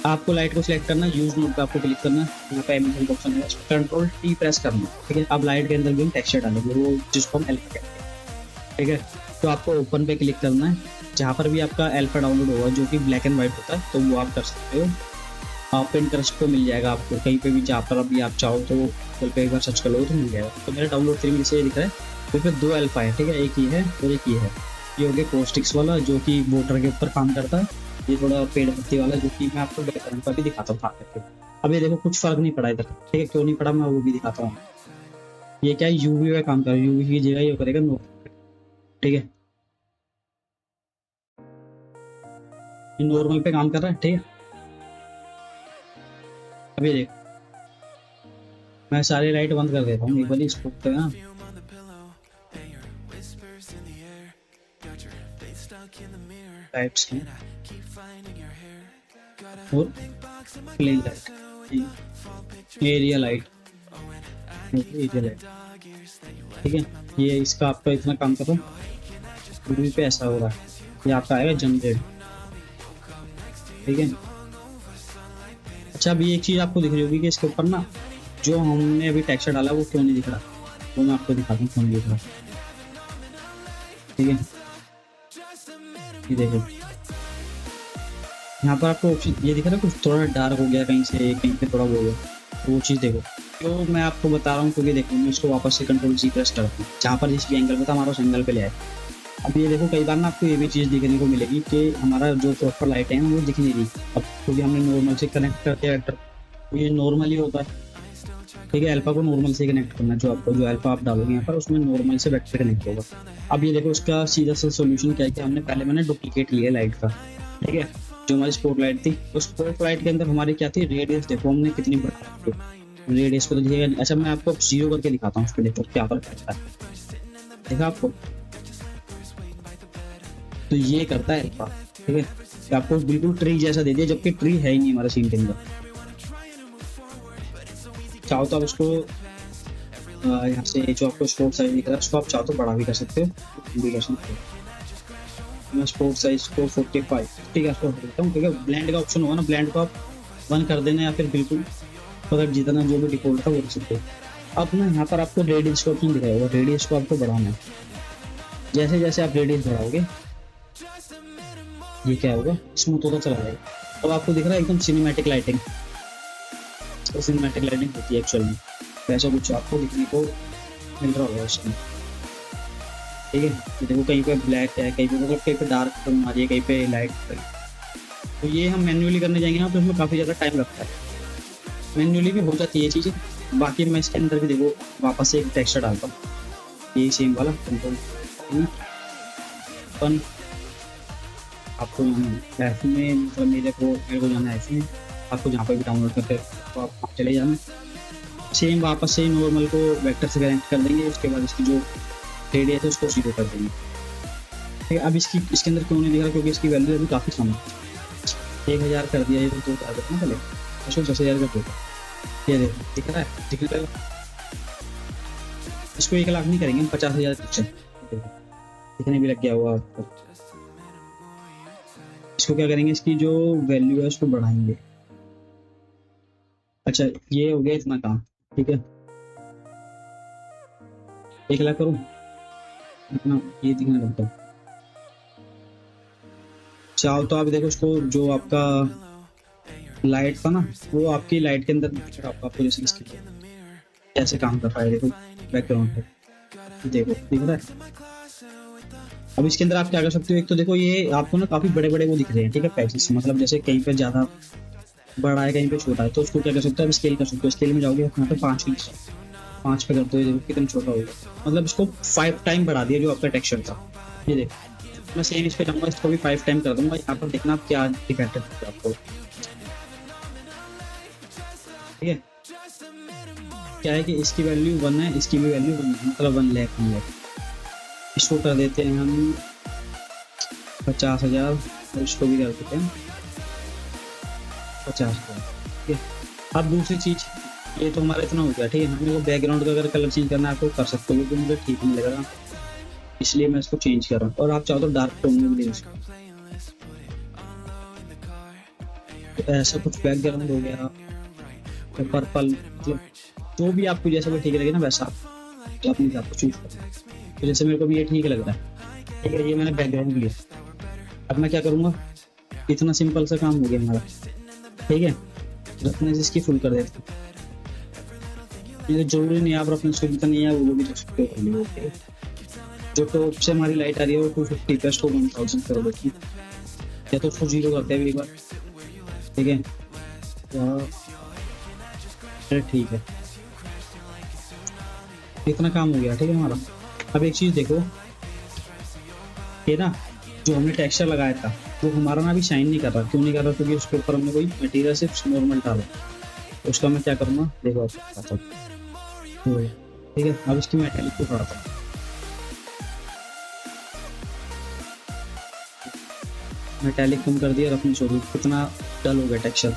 आपको लाइट को सिलेक्ट करना है, यूज मोड पे आपको क्लिक करना है, यहाँ पे एमिशन का ऑप्शन है, कंट्रोल टी प्रेस करना है, ठीक है। अब लाइट के अंदर भी हम टेक्सचर डालेंगे वो जिसको हम अल्फा कहते हैं, ठीक है। तो आपको ओपन पे क्लिक करना है, जहाँ पर भी आपका अल्फा डाउनलोड होगा जो कि ब्लैक एंड व्हाइट होता है तो वो आप कर सकते हो। आप इंटरेस्ट पे मिल जाएगा आपको कहीं पे भी, जहाँ पर अभी आप चाहो तो गूगल पे एक बार सर्च कर लो तो मिल जाएगा। तो मेरा डाउनलोड 3 में से ये दिख रहा है, तो फिर 2 अल्फा है, ठीक है, एक ये है और एक ये है। ये हो गया कोस्टिक्स वाला जो कि वोटर के ऊपर काम करता है, ये थोड़ा पेड़ पत्ती वाला जो कि मैं आपको बैकग्राउंड पर भी दिखाता हूँ करके। अब ये देखो कुछ फर्क नहीं पड़ा इधर, ठीक है, क्यों नहीं पड़ा मैं वो भी दिखाता हूँ। ये क्या है यूवी में काम कर रहा है, यूवी की जगह ये करेगा नो, ठीक है, नॉर्मल पे काम कर रहा है, ठीक है। अब ये देख मैं सारी लाइट बंद कर देता हूँ एक बार इसको पे ना, लाइट्स की और plain light, area light, area light, ठीक है। ये इसका आपका इतना काम करो, यूवी पे ऐसा हो रहा है, ये आपका आएगा जनरेट, ठीक है। अच्छा अभी एक चीज आपको दिख रही होगी कि इसके ऊपर ना जो हमने अभी टेक्सचर डाला वो क्यों नहीं दिख रहा, वो मैं आपको दिखाता हूँ क्यों नहीं दिख रहा, ठीक है। ये देखो यहाँ पर आपको ऑप्शन ये दिख रहा है कुछ थोड़ा डार्क हो गया कहीं पे थोड़ा वो हो गया, तो वो चीज़ देखो। तो मैं आपको बता रहा हूँ क्योंकि देखो मैं इसको वापस से कंट्रोल जी प्रेस करता हूँ, जहाँ पर जिस भी एंगल पे था हमारा उस एंगल पे ले आए। अब ये देखो कई बार ना आपको ये भी चीज़ देखने को मिलेगी कि हमारा जो प्रॉपर लाइट है वो दिख नहीं रही, अब क्योंकि हमने नॉर्मल से कनेक्ट करके वेक्टर, तो ये नॉर्मल ही होता है, ठीक है। अल्फा को नॉर्मल से कनेक्ट करना है, जो आपको जो अल्फा आप डालोगे यहाँ पर उसमें नॉर्मल से वेक्टर कनेक्ट होगा। अब ये देखो उसका सीधा सा सोल्यूशन क्या है कि हमने पहले मैंने डुप्लीकेट लिया लाइट का, ठीक है, जो हमारी स्पॉट लाइट थी, उस स्पॉट लाइट के अंदर हमारी क्या थी रेडियस, देखो हमने कितनी बढ़ा रेडियस को तो दिखेगा। अच्छा मैं आपको 0 करके दिखाता हूँ, उस पर देखो क्या फर्क पड़ता है, देखा आपको, तो ये करता है अल्फा, ठीक है। तो आपको बिल्कुल ट्री जैसा दे दिया जबकि ट्री है ही नहीं हमारा सीन के अंदर। चाहो तो आप उसको यहाँ से जो आपको स्पोर्ट साइज दिख रहा है उसको आप चाहो तो बड़ा भी कर सकते हो, भी कर सकते हो। मैं स्पोर्ट साइज को 45, ठीक है, उसको देता हूँ, ठीक है। ब्लेंड का ऑप्शन होगा ना, ब्लेंड को आप बंद कर देना या फिर बिल्कुल अगर जितना जो भी डिफॉल्ट था वो कर सकते हो। अब ना यहाँ पर आपको रेडियस का ऑप्शन दिखाया होगा, रेडियस को आपको बढ़ाना है। जैसे जैसे आप रेडियस बढ़ाओगे ये क्या होगा स्मूथ होता चला जाएगा। अब आपको दिख रहा है एकदम सिनेमैटिक लाइटिंग, सिनेमैटिक लाइटिंग होती है एक्चुअल में, वैसा कुछ आपको दिखने को मिल रहा होगा उसमें, ठीक है। तो देखो कहीं पे ब्लैक है, कहीं पे मतलब कहीं पे डार्क टोन आ रही है, कहीं पे लाइट, तो ये हम मैन्युअली करने जाएंगे ना तो इसमें काफ़ी ज़्यादा टाइम लगता है, मैन्युअली भी हो जाती है ये चीज़ें। बाकी मैं इसके अंदर भी देखो वापस से एक टेक्सचर डालता हूँ, यही सेम वाला कंट्रोल अपन आपको ऐप में, मतलब मेरे को जाना है ऐप में, आपको जहाँ पर भी डाउनलोड करते तो आप चले जाना, सेम वापस से नॉर्मल को वेक्टर से कनेक्ट कर देंगे, उसके बाद इसकी जो रेडियस है उसको 0 कर देंगे, ठीक है। अब इसके अंदर क्यों नहीं दिख रहा, क्योंकि इसकी वैल्यू अभी काफ़ी कम है, 1000 कर दिया, ये तो 2000 ना पहले उसको 10,000 कर देगा, ये देखो दिख रहा है, दिख रहा है। इसको 1,00,000 नहीं करेंगे, 50,000 पिक्चर दिखने भी लग गया हुआ आपको। इसको क्या करेंगे, इसकी जो वैल्यू है उसको बढ़ाएंगे। अच्छा ये हो गया इतना काम, ठीक है। 1 लाख करूँ इतना, ये दिखने लगता है। चाहो तो आप देखो उसको, जो आपका लाइट था ना, वो आपकी लाइट के अंदर आपका पोजीशन इसकी कैसे काम कर रहा है, देखो बैकग्राउंड पे देखो दिख रहा है। अब इसके अंदर आप क्या कर सकते हो, एक तो देखो ये आपको ना काफी बड़े बड़े वो दिख रहे हैं, ठीक है, पैचेस, मतलब जैसे कहीं पे ज्यादा बड़ा है कहीं पे छोटा है, तो उसको क्या कर सकते हो, आप स्केल कर सकते हो। स्केल में जाओगे यहाँ पे 5 पे करते हो, देखो कितना छोटा होगा, मतलब इसको 5 टाइम बढ़ा दिया जो आपका टेक्सचर था। ये देखो मैं सेम इस पे जाऊंगा, इसको भी 5 टाइम कर दूंगा, यहाँ पर देखना आप क्या इफेक्ट है आपको, ठीक है। क्या है कि इसकी वैल्यू 1 है, इसकी भी वैल्यू 1 है, मतलब 1 लाख 1 लाख। इसको कर देते हैं हम 50,000 और इसको भी कर देते हैं 50,000, ठीक है। अब दूसरी चीज, ये तो हमारा इतना हो गया, ठीक है। हमने को बैकग्राउंड का अगर कलर चेंज करना है आपको कर सकते हो, क्योंकि मुझे ठीक नहीं लग रहा, इसलिए मैं इसको चेंज कर रहा हूँ। और आप चाहो तो डार्क टोन में भी ले सकते हो, तो ऐसा कुछ बैकग्राउंड हो गया, तो पर्पल, मतलब जो भी आपको जैसा भी ठीक लगे ना वैसा आप तो अपने हिसाब से चूज करो। तो जैसे मेरे को भी ये ठीक लग रहा है, ठीक है, ये मैंने बैकग्राउंड लिया। अब मैं क्या करूँगा, इतना सिंपल सा काम हो गया हमारा, ठीक है। रफनेस इसकी फुल कर देते हैं, ये जरूरी नहीं आप रफनेस को जितना नहीं है वो भी कर सकते हो पहले, ओके। जो टॉप से हमारी लाइट आ रही है वो 250 प्लस को 1000 कर देती है, या तो उसको 0 करते हैं एक बार, ठीक है। ठीक है, इतना काम हो गया, ठीक है हमारा। अब एक चीज देखो, ये ना जो हमने टेक्सचर लगाया था वो हमारा ना अभी शाइन नहीं कर रहा, क्यों नहीं कर रहा, क्योंकि उसके ऊपर हमने कोई मटेरियल सिर्फ नॉर्मल डाला। तो उसका मैं क्या करूँगा, देखो आप बताता हूँ, ठीक है। अब इसकी मेटेलिक को बढ़ाता हूँ, मेटेलिक कम कर दिया, रफनेस हो गई, कितना डल हो गया टेक्सचर,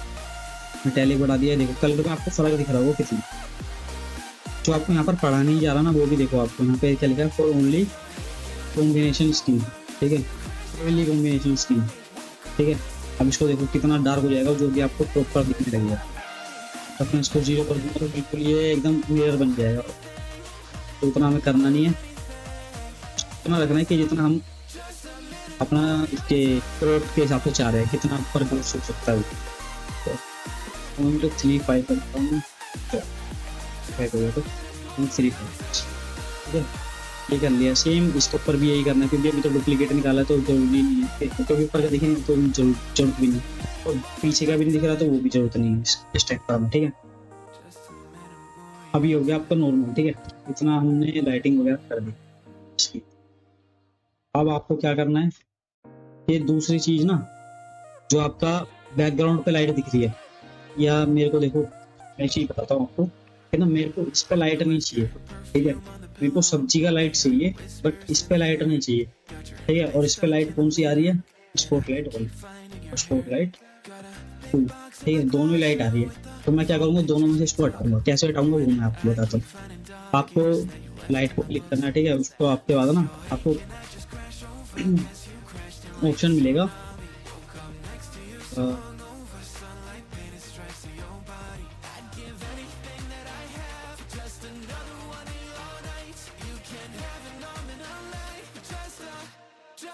मेटेलिक बढ़ा दिया, देखो कलर में आपको फर्क दिख रहा होगा कितना। जो आपको यहाँ पर पढ़ा नहीं जा रहा ना, वो भी देखो, आपको यहाँ पे क्या लिखा है, फॉर ओनली कॉम्बिनेशन स्कीम, ठीक है, ओनली कॉम्बिनेशन स्कीम, ठीक है। अब इसको देखो कितना डार्क हो जाएगा, जो कि आपको प्रॉपर दिखने लगेगा। अपने इसको 0 कर दूंगा तो बिल्कुल ये एकदम क्लियर बन जाएगा। तो उतना हमें करना नहीं है, इतना रखना है कि जितना हम अपना इसके प्रोडक्ट के हिसाब से चाह रहे हैं, कितना ऊपर हो सकता है। तो 3.5 करता हूँ, 5 हो गया तो 3.5, ठीक है। ये कर लिया, सेम इसके ऊपर भी यही करना है, क्योंकि अभी तो डुप्लीकेट निकाला तो जरूरी नहीं है, क्योंकि ऊपर का दिखेंगे तो जरूरत भी नहीं, और पीछे का भी नहीं दिख रहा तो वो भी जरूरत नहीं है इस टाइप का, ठीक है। अभी हो गया आपका नॉर्मल, ठीक है, इतना हमने लाइटिंग वगैरह कर दी इसकी। अब आपको क्या करना है, ये दूसरी चीज ना, जो आपका बैकग्राउंड पे लाइट दिख रही है, या मेरे को देखो मैं चीज बताता हूँ आपको कि ना, मेरे को इस पे लाइट नहीं चाहिए, ठीक है। मेरे को सब्जी का लाइट चाहिए, बट इस पे लाइट नहीं चाहिए, ठीक है। और इस पे लाइट कौन सी आ रही है, स्पॉटलाइट और स्पॉटलाइट फुल, ठीक है, दोनों ही लाइट आ रही है। तो मैं क्या करूँगा, दोनों में से इसको हटाऊंगा, कैसे हटाऊंगा वो मैं आपको बताता हूँ। आपको लाइट को क्लिक करना है, ठीक है, उसको आपके बाद ना आपको ऑप्शन मिलेगा,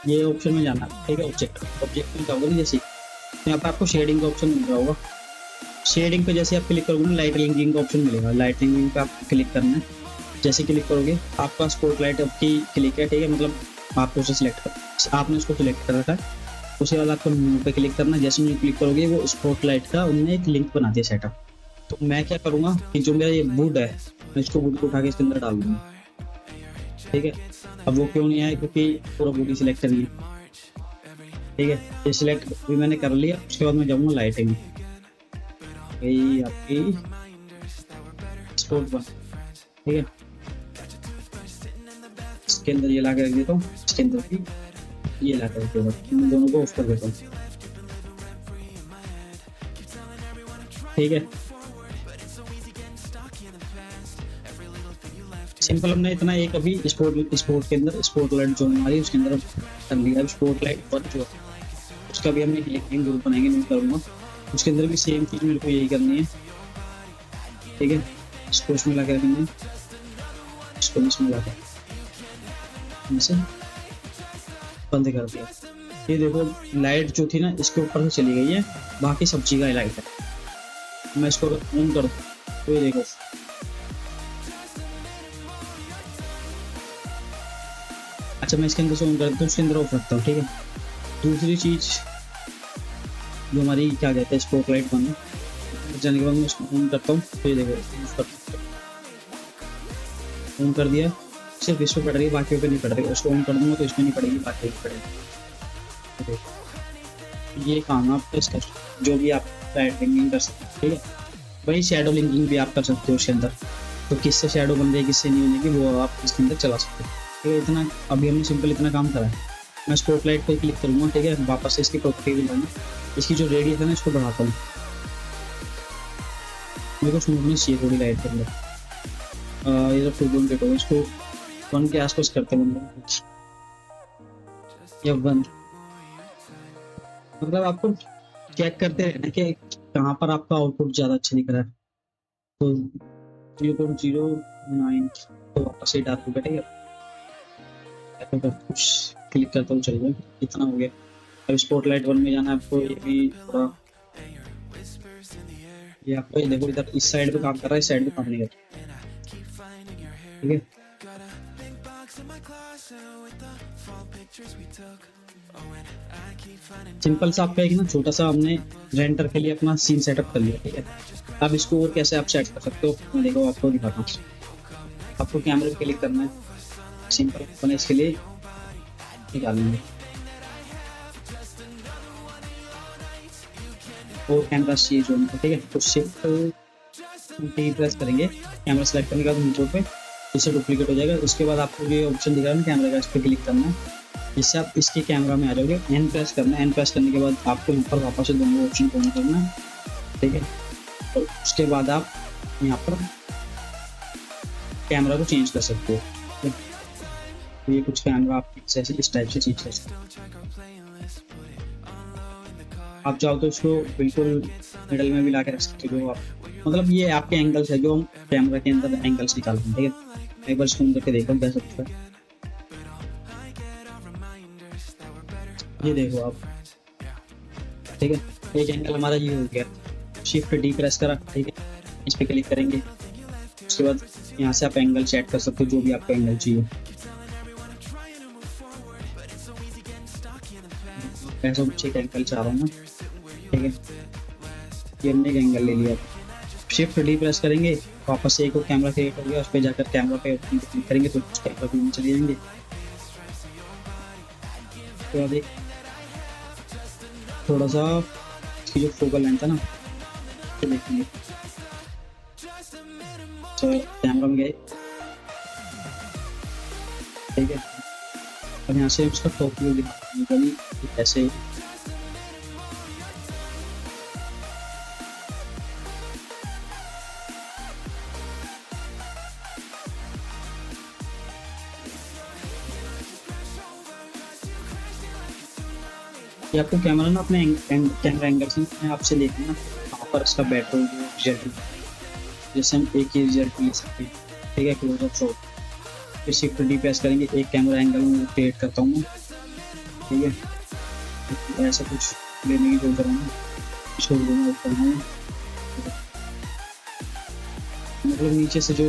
ये ऑप्शन में जाना, ठीक है। ऑब्जेक्ट में जाओगे ना, जैसे यहाँ पर आपको शेडिंग का ऑप्शन मिल रहा होगा, शेडिंग पे जैसे आप क्लिक करोगे ना, लाइट लिंकिंग का ऑप्शन मिलेगा, लाइट लिंकिंग पे आप क्लिक करना है। जैसे क्लिक करोगे आपका स्पॉटलाइट आपकी क्लिक है, ठीक है, मतलब आपको उसे सिलेक्ट कर, आपने उसको सिलेक्ट कर रखा है। उसके बाद आपको न्यू पे क्लिक करना है, जैसे न्यू क्लिक करोगे वो स्पॉटलाइट का उनने एक लिंक बना दिया सेटअप। तो मैं क्या करूँगा कि जो मेरा ये वुड है, मैं इसको वुड को उठा के इसके अंदर डाल दूँगा, ठीक है। अब वो क्यों नहीं आया, क्योंकि पूरा वुड ही सिलेक्ट कर लिया, ठीक है। ये सिलेक्ट भी मैंने कर लिया। उसके बाद मैं जाऊँगा लाइटिंग, यही आपकी स्पॉट वन, ठीक है। इसके अंदर ये ला के रख देता हूँ, इसके अंदर भी ये ला के रख देता हूँ, इन दोनों को ऑफ कर देता हूँ, ठीक है। सिंपल हमने इतना एक अभी स्पोर्ट के अंदर स्पॉटलाइट जो हमारी उसके अंदर कर लिया। स्पॉटलाइट पर जो उसका भी हमने एक ग्रुप बनाएंगे, मैं करूँगा उसके अंदर भी सेम चीज़ मेरे को यही करनी है, ठीक है। इसको इसमें ला के रखेंगे, इसको इसमें ला के में से बंद कर दिया। ये देखो लाइट जो थी ना इसके ऊपर से चली गई है, बाकी सब चीज़ का लाइट है। मैं इसको ऑन कर दूँ तो ये देखो अच्छा मैं इसके अंदर से ऑन कर देता हूँ, उसके अंदर ऑफ रखता हूँ, ठीक है। दूसरी चीज़ जो हमारी क्या कहते हैं स्पोक लाइट बंद जाने के बाद मैं इसको ऑन करता हूँ तो ये देखो ऑन कर दिया, सिर्फ इस पर पड़ रही है, बाकी पे नहीं पड़ रही। उसको ऑन कर दूंगा तो इसमें नहीं पड़ेगी, बाकी पे पड़ेगी। तो देखो ये काम आप इसका जो भी आप लाइट लिंकिंग कर सकते हैं, ठीक है। वही शेडो लिंकिंग भी आप कर सकते हो उसके अंदर, तो किससे शेडो बन रही है किससे नहीं होने की वो आप इसके अंदर चला सकते हो। ठीक है, इतना अभी हमने सिंपल इतना काम करा है। मैं स्पोक लाइट पर क्लिक करूँगा, ठीक है, वापस से इसकी प्रॉपर्टी भी लाऊंगा, इसकी जो रेडियस है ना इसको बढ़ाता हूँ, मेरे को स्मूथनेस चाहिए थोड़ी लाइट के अंदर। ये जो फुल गेट हो इसको 1 के आसपास करते हैं या 1, मतलब आपको चेक करते रहना कि कहाँ पर आपका आउटपुट ज़्यादा अच्छा दिख रहा है। तो 0.09 तो वापस से डाल दूँगा, ठीक है। तो कुछ क्लिक करता हूँ, चलिए इतना हो गया। अब स्पॉटलाइट 1 में जाना है आपको, ये भी थोड़ा ये आपको ये देखो इधर इस साइड पे काम कर रहा है, इस साइड पे काम नहीं कर रहा, ठीक है। सिंपल सा आपका एक ना छोटा सा हमने रेंटर के लिए अपना सीन सेटअप कर लिया, ठीक है। अब इसको और कैसे आप सेट कर सकते हो मैं देखो आपको दिखाता हूँ। आपको कैमरे पे क्लिक करना है, सिंपल अपने इसके लिए निकालेंगे और कैमरा चाहिए जो हमको, ठीक है। तो शिफ्ट टी प्रेस करेंगे, कैमरा सेलेक्ट करने के बाद नीचे पे इससे डुप्लीकेट हो जाएगा। उसके बाद आपको ये ऑप्शन दिख रहा है ना कैमरा का, इस पर क्लिक करना है, इससे आप इसके कैमरा में आ जाओगे। एन प्रेस करना है, एन प्रेस करने के बाद आपको यहाँ पर वापस से दोनों ऑप्शन को ऑन करना है, ठीक है। और उसके बाद आप यहाँ पर कैमरा को चेंज कर सकते हो, तो ये कुछ कैमरा आप जैसे इस टाइप से चेंज कर सकते हो। आप चाहो तो इसको बिल्कुल मिडल में भी ला के रख सकते हो आप, मतलब ये आपके एंगल्स है जो हम कैमरा के अंदर एंगल्स निकालते हैं, ठीक है। एक बार इसको करके देखो कैसे दिखता है, ये देखो आप, ठीक है। एक एंगल हमारा ये हो गया, शिफ्ट डी प्रेस करा, ठीक है, इस पर क्लिक करेंगे। उसके बाद यहाँ से आप एंगल सेट कर सकते हो जो भी आपको एंगल चाहिए, ऐसा कुछ एक एंगल चाह रहा हूँ ना, ठीक है। ये हमने एक एंगल ले लिया, शिफ्ट डी प्रेस करेंगे, वापस से एक और कैमरा क्रिएट हो गया, उस पर जाकर कैमरा पे क्लिक करेंगे तो कुछ कैमरा भी चले जाएंगे। तो अब थोड़ा सा इसकी जो फोकल लेंथ है ना तो देखेंगे, तो कैमरा में गए, ठीक है। अब यहाँ से उसका टॉप व्यू दिखाएंगे ऐसे, ये आपको कैमरा ना अपने कैमरा एंगल से आपसे देखना कहाँ पर इसका बेटर रिजल्ट, जैसे हम एक ही रिजल्ट ले सकते हैं, ठीक है। क्लोजअप शॉट फिर शिफ्ट डी प्रेस करेंगे, एक कैमरा एंगल में क्रिएट करता हूँ, ठीक है। ऐसा कुछ लेने की सोच रहा हूँ, इसको ऊपर हूँ, मतलब नीचे से जो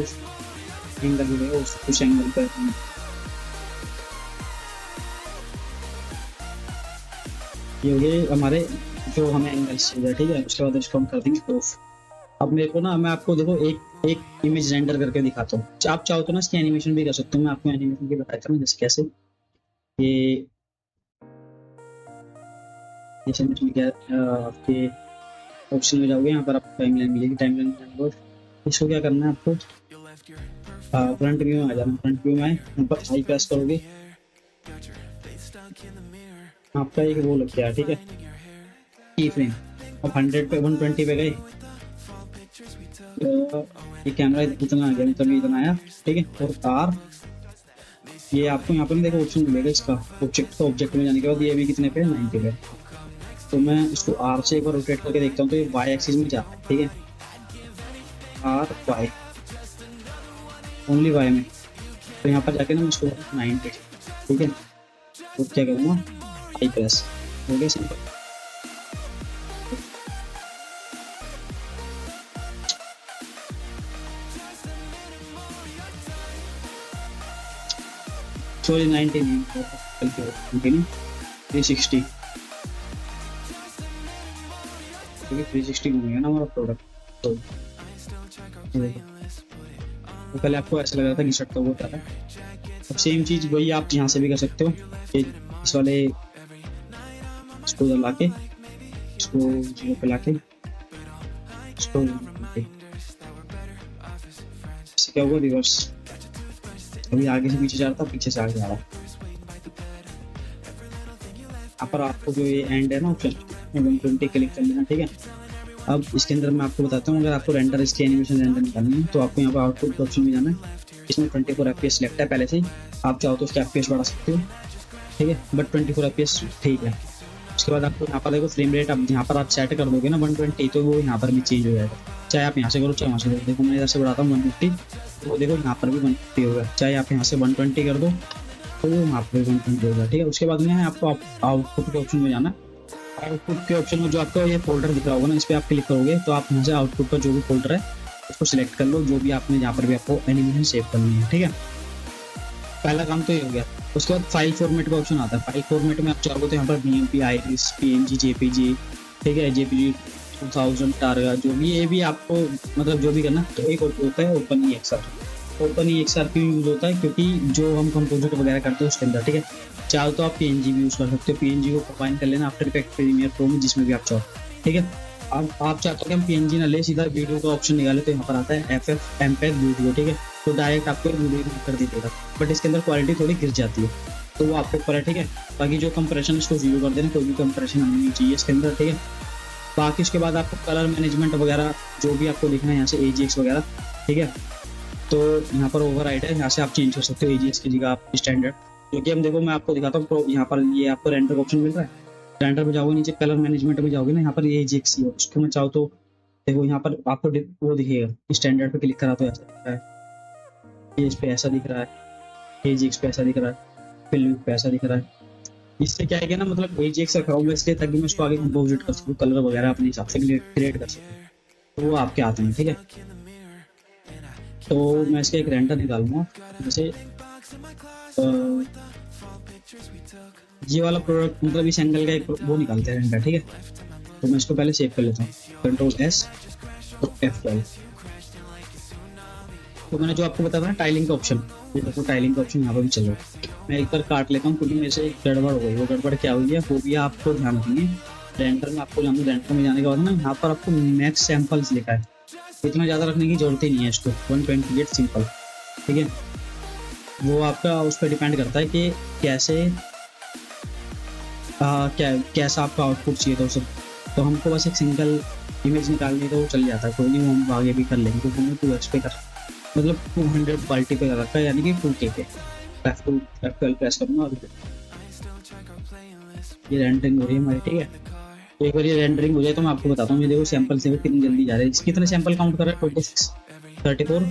एंगल है उस कुछ एंगल पर ये हो गए हमारे जो हमें एंगल्स चाहिए, ठीक है। उसके बाद इसको हम कर देंगे ऑफ। अब मेरे को ना मैं आपको देखो एक इमेज रेंडर करके दिखाता हूँ, आप चाहो तो ना इसकी एनिमेशन भी कर सकते हो, मैं आपको एनिमेशन की बताता हूँ जैसे कैसे। ये जैसे क्या आपके ऑप्शन में जाओगे, यहाँ पर आपको टाइमलाइन मिलेगी, टाइमलाइन इसको क्या करना है आपको फ्रंट व्यू में आ जाना, फ्रंट व्यू में आए यहाँ पर हाई प्रेस करोगे, आपका एक वो लग गया, ठीक है, की फ्रेम। अब 100 पे 120 पे गए तो ये कैमरा इतना आ गया, मतलब इतना आया, ठीक है। और तार ये आपको यहाँ पर देखो ऑप्शन मिलेगा इसका ऑब्जेक्ट में जाने के बाद, ये भी कितने पे 90 पे। तो मैं इसको आर से एक बार रोटेट करके देखता हूँ तो ये वाई एक्सिस में जाता है, ठीक है, आर वाई ओनली वाई में। तो यहाँ पर जाके ना मैं इसको 90 ठीक है। तो क्या करूँगा, आई प्रेस हो गया सिंपल। सॉरी 90 नहीं, 360, क्योंकि 360 घूमेगा ना हमारा प्रोडक्ट। तो पहले आपको ऐसा लग रहा था कि शर्ट तो वो था। अब सेम चीज़ वही आप यहाँ से भी कर सकते हो कि इस वाले इसको उधर ला के, इसको 0 पे ला के, इसको इससे क्या होगा, रिवर्स। अभी आगे से पीछे जा रहा था, पीछे से आगे आ रहा। यहाँ पर आपको जो ये एंड है ना ऑप्शन, 120 क्लिक कर लेना, ठीक है। अब इसके अंदर मैं आपको बताता हूँ, अगर आपको रेंडर इसकी एनिमेशन रेंडर निकालनी है तो आपको यहाँ पर आउटपुट के ऑप्शन में जाना है। इसमें 24 FPS सिलेक्ट है पहले से ही, आप चाहो तो उसके FPS बढ़ा सकते हो, ठीक है, बट 24 FPS ठीक है। उसके बाद आपको यहाँ पर देखो फ्रेम रेट, अब यहाँ पर आप सेट कर दोगे ना 120, तो वो यहाँ पर भी चेंज हो जाएगा, चाहे आप यहाँ से करो चाहे वहाँ से करो। देखो मैं इधर से बढ़ाता हूँ 150, तो देखो यहाँ पर भी 150 होगा, चाहे आप यहाँ से 120 कर दो तो वो यहाँ पर भी 120 होगा, ठीक है। उसके बाद में आपको आउटपुट के ऑप्शन में जाना। आउटपुट के ऑप्शन में जो आपका ये फोल्डर दिख रहा होगा ना, इस पर आप क्लिक करोगे तो आप यहाँ से आउटपुट का जो भी फोल्डर है उसको सिलेक्ट कर लो, जो भी आपने यहाँ पर भी आपको एनिमेशन सेव करनी है, ठीक है। पहला काम तो ये हो गया। उसके बाद फाइल फॉर्मेट का ऑप्शन आता है। फाइल फॉर्मेट में आप चाहोगे तो यहाँ पर BMP, IRIS, PNG, JPG, ठीक है, JPG 2000, टारगा, जो भी ये भी आपको मतलब जो भी करना। तो एक होता है OpenEXR। OpenEXR क्यों यूज़ होता है, क्योंकि जो हम कंपोजिट वगैरह करते हैं उसके अंदर, ठीक है। चाहो तो आप PNG भी यूज़ कर सकते हो, PNG को कंबाइन कर लेना आफ्टर इफेक्ट, प्रीमियर प्रो में, जिसमें भी आप चाहो, ठीक है। अब आप चाहते हो कि हम PNG ना ले, सीधा वीडियो का ऑप्शन निकाले, तो यहाँ पर आता है FF MPEG वीडियो, ठीक है। तो डायरेक्ट आपको वीडियो कर दीजिएगा, बट इसके अंदर क्वालिटी थोड़ी गिर जाती है, तो वो आपके ऊपर है, ठीक है। बाकी जो कंप्रेशन इसको 0 कर देना, कोई भी कंप्रेशन हमें नहीं चाहिए इसके अंदर, ठीक है। बाकी उसके बाद आपको कलर मैनेजमेंट वगैरह जो भी आपको देखना है यहाँ से AGX वगैरह, ठीक है। तो यहाँ पर ओवरराइड है, यहाँ से आप चेंज कर सकते हो AGX की जगह आप स्टैंडर्ड, जो कि हम देखो मैं आपको दिखाता हूँ। यहाँ पर ये आपको रेंडर का ऑप्शन मिल रहा है, रेंडर पे जाओगे, नीचे कलर मैनेजमेंट में जाओगे ना, यहाँ पर ये AGX है, उसको मैं चाहूँ तो देखो यहाँ पर आपको वो दिखेगा, स्टैंडर्ड पे क्लिक करा तो ऐसा दिख रहा है, इस पे ऐसा दिख रहा है, AGX पे ऐसा दिख रहा है, फिल्म पे ऐसा दिख रहा है। इससे क्या है ना, मतलब AGX रखा हुआ इसलिए ताकि मैं उसको आगे कंपोजिट कर सकूँ, कलर वगैरह अपने हिसाब से क्रिएट कर सकूँ, तो वो आपके हाथ में, ठीक है। तो मैं इसका एक रेंडर निकालूंगा, जैसे ये वाला प्रोडक्ट, मतलब इस एंगल का एक वो निकालते हैं रेंडर, ठीक है। तो मैं इसको पहले सेव कर लेता हूँ, Ctrl+S और F12। तो मैंने जो आपको बताया ना टाइलिंग का ऑप्शन, ये देखो टाइलिंग का ऑप्शन यहाँ पर भी चल रहा है। मैं एक बार काट लेता हूँ क्योंकि मेरे से एक गड़बड़ हो गई। वो गड़बड़ क्या हुई है वो भी आपको ध्यान रखेंगे। रेंडर में आपको जाना, रेंडर में जाने के बाद ना यहाँ पर आपको मैक्स सैंपल्स लिखा है, इतना ज़्यादा रखने की जरूरत ही नहीं है इसको, 128 सिंपल, ठीक है। वो आपका उस पर डिपेंड करता है कि कैसे कैसा आपका आउटपुट चाहिए, तो सब तो हमको बस एक सिंगल इमेज निकालनी तो चल जाता है, कोई नहीं, वो हम आगे भी कर लेंगे क्योंकि हमने 2x पे कर, मतलब 200 क्वालिटी पे कर रखा है, यानी कि 2K पे। F12 प्रेस करूँगा और ये रेंडरिंग हो रही है हमारी, ठीक है। तो एक बार ये रेंडरिंग हो जाए तो मैं आपको बताता हूँ। ये देखो सैंपल से कितनी जल्दी जा रहे हैं, कितने सैंपल काउंट कर रहा है, 26, 34,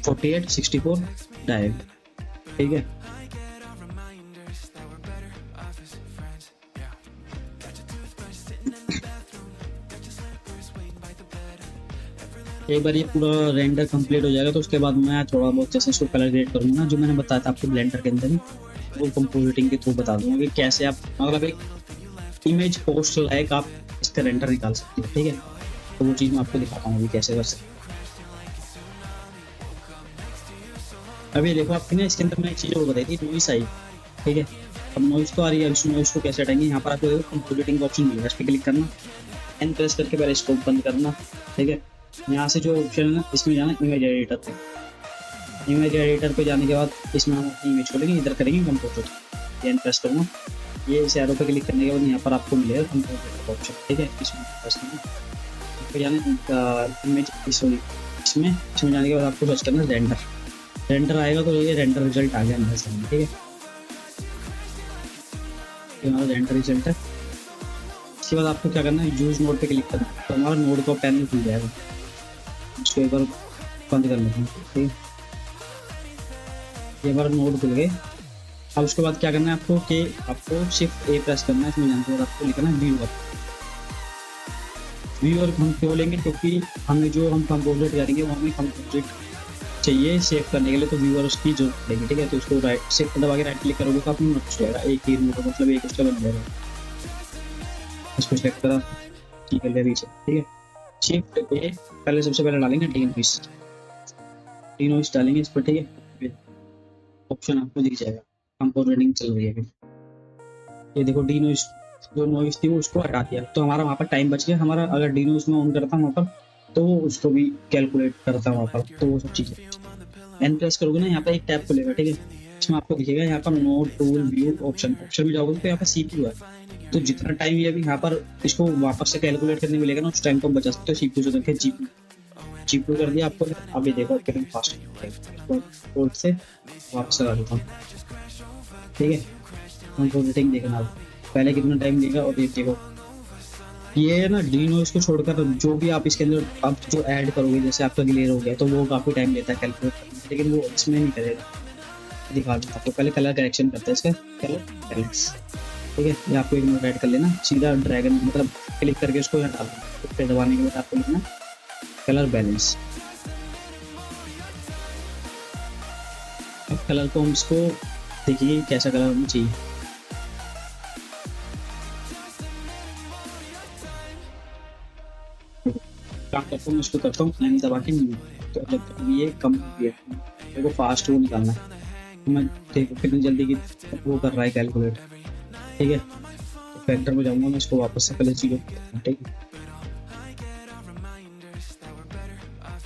48, 64 डायरेक्ट, ठीक है। एक बार ये पूरा रेंडर कंप्लीट हो जाएगा तो उसके बाद मैं थोड़ा बहुत जैसे इसको कलर ग्रेड करूँगा ना, जो मैंने बताया था आपको ब्लेंडर के अंदर ही, वो कंपोजिटिंग के थ्रू बता दूंगा कि कैसे आप मतलब एक इमेज पोस्ट लाइक आप इसका रेंडर निकाल सकते हो, ठीक है। तो वो चीज़ मैं आपको दिखाता हूँ अभी कैसे कर सकते। अभी देखो आपकी ना इसके अंदर मैं एक चीज़ और बताई थी, नॉइस आई, ठीक है। अब नॉइस तो आ रही है, इस नॉइस को कैसे हटाएंगे, यहाँ पर आपको देखो कंपोजिटिंग का ऑप्शन मिलेगा, इस पर क्लिक करना, एन प्रेस करके पहले इसको बंद करना, ठीक है। यहाँ से जो ऑप्शन है ना इसमें जाना इमेज एडिटर पे, इमेज एडिटर पे जाने के बाद इसमें हम अपनी इमेज खोलेंगे, इधर करेंगे कंपोजिट, एन प्रेस करूँगा, ये इस एरो पे क्लिक करने के बाद यहाँ पर आपको मिलेगा कंपोजिट का ऑप्शन, ठीक है। इसमें प्रेस करना, फिर जाना इमेज, सॉरी इसमें जाने के बाद आपको सर्च करना रेंडर, रेंडर आएगा तो ये रेंडर रिजल्ट आ गया हमारे सामने, ठीक है। ये हमारा रेंडर रिजल्ट है। इसके बाद आपको क्या करना है, यूज नोड पे क्लिक करना है, तो हमारा नोड का पैनल खुल जाएगा। इसको एक बार बंद कर लेते हैं, ठीक है। ये हमारा नोड खुल गए। अब उसके बाद क्या करना है आपको कि आपको शिफ्ट ए प्रेस करना है, इसमें जाने के बाद आपको लिखना है व्यूअर। व्यूअर हम क्यों लेंगे, क्योंकि हमें जो हम कंपोजिट करेंगे वो हमें कंपोजिट चाहिए सेव करने के लिए, तो व्यूअर उसकी जरूरत पड़ेगी। ठीक है, तो उसको राइट शिफ्ट दबा के राइट क्लिक करोगे तो आपने नोट जाएगा एक ही रिमोट, मतलब एक उसका बन जाएगा। इसको सेलेक्ट करा, ठीक है, ले नीचे। ठीक है, शिफ्ट ए पहले सबसे पहले डालेंगे डी नॉइस डालेंगे इस पर। ठीक है, ऑप्शन आपको दिख जाएगा, कंपोजिटिंग चल रही है अभी। ये देखो डी नॉइस, जो नॉइस थी वो उसको हटा दिया, तो हमारा वहाँ पर टाइम बच गया हमारा। अगर डी नॉइस में ऑन करता हूँ वहाँ पर तो वो उसको भी कैलकुलेट करता है वहाँ पर, तो वो सब चीज़ें। एन प्रेस करोगे ना, यहाँ पर एक टैब खुलेगा। ठीक है, इसमें आपको दिखेगा यहाँ पर नोट टूल व्यू ऑप्शन में जाओगे तो यहाँ पर सीपीयू है। तो जितना टाइम ये अभी यहाँ पर इसको वापस से कैलकुलेट करने मिलेगा ना, उस टाइम को बचा सकते हो सीपीयू से करके जीपीयू कर दिया आपको। अभी देखो कितना फास्ट कोड से वापस लगा देता हूँ। ठीक है, कंपोजिटिंग देखना आप पहले कितना टाइम लेगा, और देखो ये ना डी नॉइस को छोड़कर जो भी आप इसके अंदर आप जो ऐड करोगे, जैसे आपका क्लियर हो गया तो वो काफ़ी टाइम लेता है कैलकुलेट करने में, लेकिन वो इसमें नहीं करेगा। दिखा देता आपको, पहले कलर करेक्शन करता है इसका, कलर बैलेंस। ठीक है, ये आपको एक मिनट ऐड कर लेना, सीधा ड्रैगन मतलब क्लिक करके उसको हटा देना, फिर दबाने के बाद आपको लिखना कलर बैलेंस। अब कलर को हम इसको देखिए कैसा कलर होना चाहिए। काम करता हूँ, इसको करता हूँ एम दबा के, तो जब ये कम मेरे को फास्ट वो निकालना है, तो मैं देखो कितनी जल्दी की वो कर रहा है कैलकुलेट। ठीक है, तो फैक्टर में जाऊँगा मैं, इसको वापस से पहले चीज़ों। ठीक है,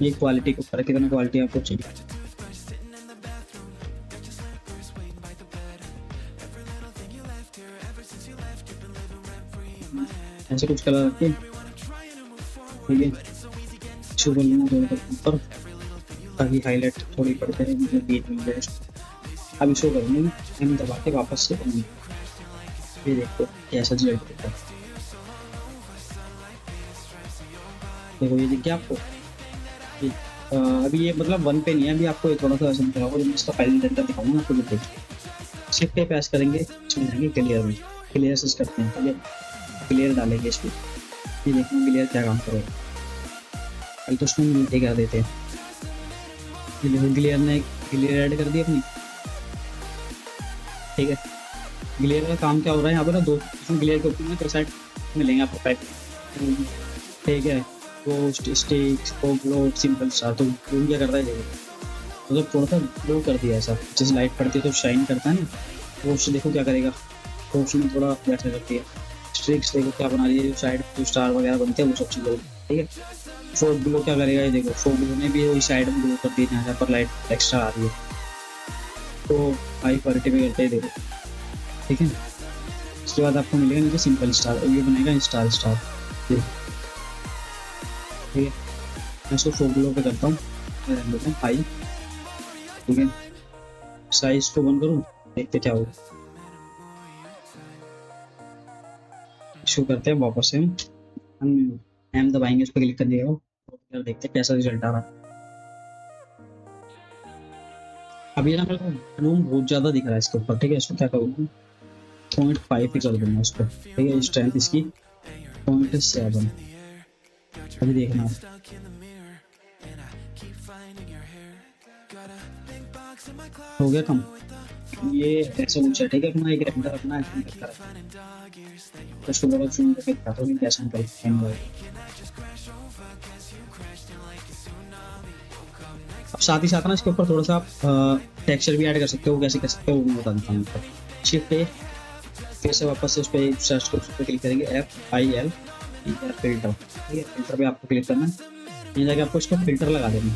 ये क्वालिटी के ऊपर है, कितना क्वालिटी आपको चाहिए। ऐसे कुछ कलर रखिए। ठीक है, शो कर लूँगा थोड़ा ऊपर, ताकि हाईलाइट थोड़ी पड़ जाए, मतलब बीच में जाए। अब शो करूँगी एम दबा के वापस से करूँगी, ये देखो कैसा रिजल्ट देता है। देखो ये दिख गया आपको, ये अभी ये मतलब 1 पे नहीं है, अभी आपको ये थोड़ा सा ऐसा दिख रहा होगा। जब मैं इसका फाइल डेटा दिखाऊंगा आपको, देखिए शिफ्ट पे प्रेस करेंगे, इसमें जाएंगे क्लियर में, क्लियर से करते हैं। चलिए क्लियर डालेंगे इसमें, ये देखना क्लियर क्या काम करेगा। पहले तो उसमें नीचे क्या देते हैं, ये देखो क्लियर ने क्लियर ऐड कर दी अपनी। ठीक है, क्लियर का काम क्या हो रहा है यहाँ पर ना, दो क्लियर के ऊपर ना साइड मिलेंगे आपको पैक। ठीक है, वो स्टिक्स को ग्लो सिंपल सा, तो वो क्या करता है देखो, मतलब थोड़ा सा ग्लो कर दिया ऐसा, जैसे लाइट पड़ती है तो शाइन करता है ना, वो उससे देखो क्या करेगा, तो उसमें थोड़ा वैसा करती है। स्ट्रिक्स देखो क्या बना रही है, साइड जो स्टार वगैरह बनते हैं वो सब चीज़ें। ठीक है, फोक ग्लो क्या करेगा, ये देखो फोक ग्लो ने भी वही साइड में ग्लो कर दी है, जहाँ पर लाइट एक्स्ट्रा आ रही है, तो हाई क्वालिटी में करते हैं देखो। ठीक है, इसके बाद आपको मिलेगा नीचे सिंपल स्टार, और ये बनेगा स्टार स्टार। ठीक है, मैं इसको फोक ग्लो पे करता हूँ, लेता हूँ हाई। ठीक है, साइज को बंद करूँ, देखते क्या होगा। शो करते हैं वापस से हम एम दबाएंगे, उस पर क्लिक कर दिया, देखते हैं कैसा रिजल्ट आ रहा है। अभी ना मेरे को रूम बहुत ज़्यादा दिख रहा है इसके ऊपर। ठीक है, इसको क्या करूँगा 0.5 ही कर दूंगा इसको। ठीक है, स्ट्रेंथ इसकी 0.7। अभी देखना हो गया कम, ये ऐसा कुछ है। ठीक है, अपना एक रेंडर अपना उसको बड़ा चून करके दिखाता हूँ कैसा निकल। अब साथ ही साथ ना इसके ऊपर थोड़ा सा आप टेक्सचर भी ऐड कर सकते हो, कैसे कर सकते हो वो बता देता हूँ। शिफ्ट ए फिर से वापस से उस पर सर्च को उस पर क्लिक करेंगे, FIL फिल्टर। ठीक है, फिल्टर पे आपको क्लिक करना है, ये जाके आपको इसको फिल्टर लगा देना।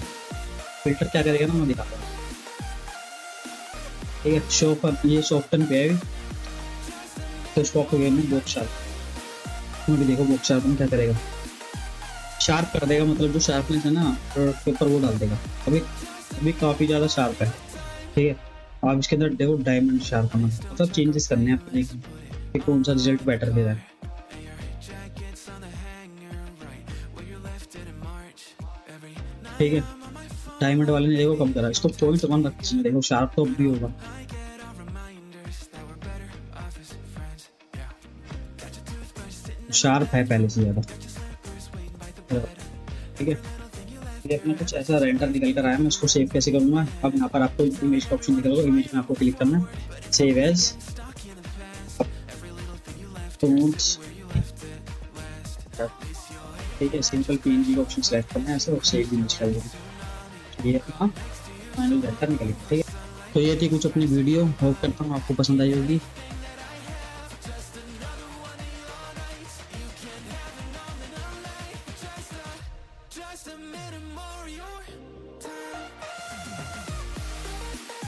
फिल्टर क्या करेगा ना मैं दिखाता हूँ। ठीक है, शो पर ये सॉफ्टन पे है, तो स्टॉक हो गया में बॉक्स शार्प। अभी देखो बॉक्स शार्प में क्या करेगा, शार्प कर देगा, मतलब जो शार्पनेस है ना प्रोडक्ट के ऊपर वो डाल देगा। अभी काफ़ी ज़्यादा शार्प है। ठीक है, आप इसके अंदर देखो डायमंड शार्प होना, मतलब चेंजेस करने हैं आपको, देखिए कि कौन सा रिजल्ट बेटर दे रहा है। ठीक है, डायमंड वाले ने देखो कम करा, इसको 0.1 रखना, देखो शार्प तो अब भी होगा। शार्प है पहले से ज़्यादा। ठीक है, ये अपना कुछ ऐसा रेंडर निकल कर आया, मैं उसको सेव कैसे करूँगा। अब यहाँ पर आपको इमेज का ऑप्शन निकल होगा, इमेज में आपको क्लिक करना है, सेव एज टूल्स। ठीक है, सिंपल पीएनजी का ऑप्शन सेलेक्ट करना है ऐसे, और सेव इमेज कर देना। ये अपना फाइनल रेंडर निकलेगा। ठीक है, तो ये थी कुछ अपनी वीडियो, होप करता हूँ आपको पसंद आई होगी।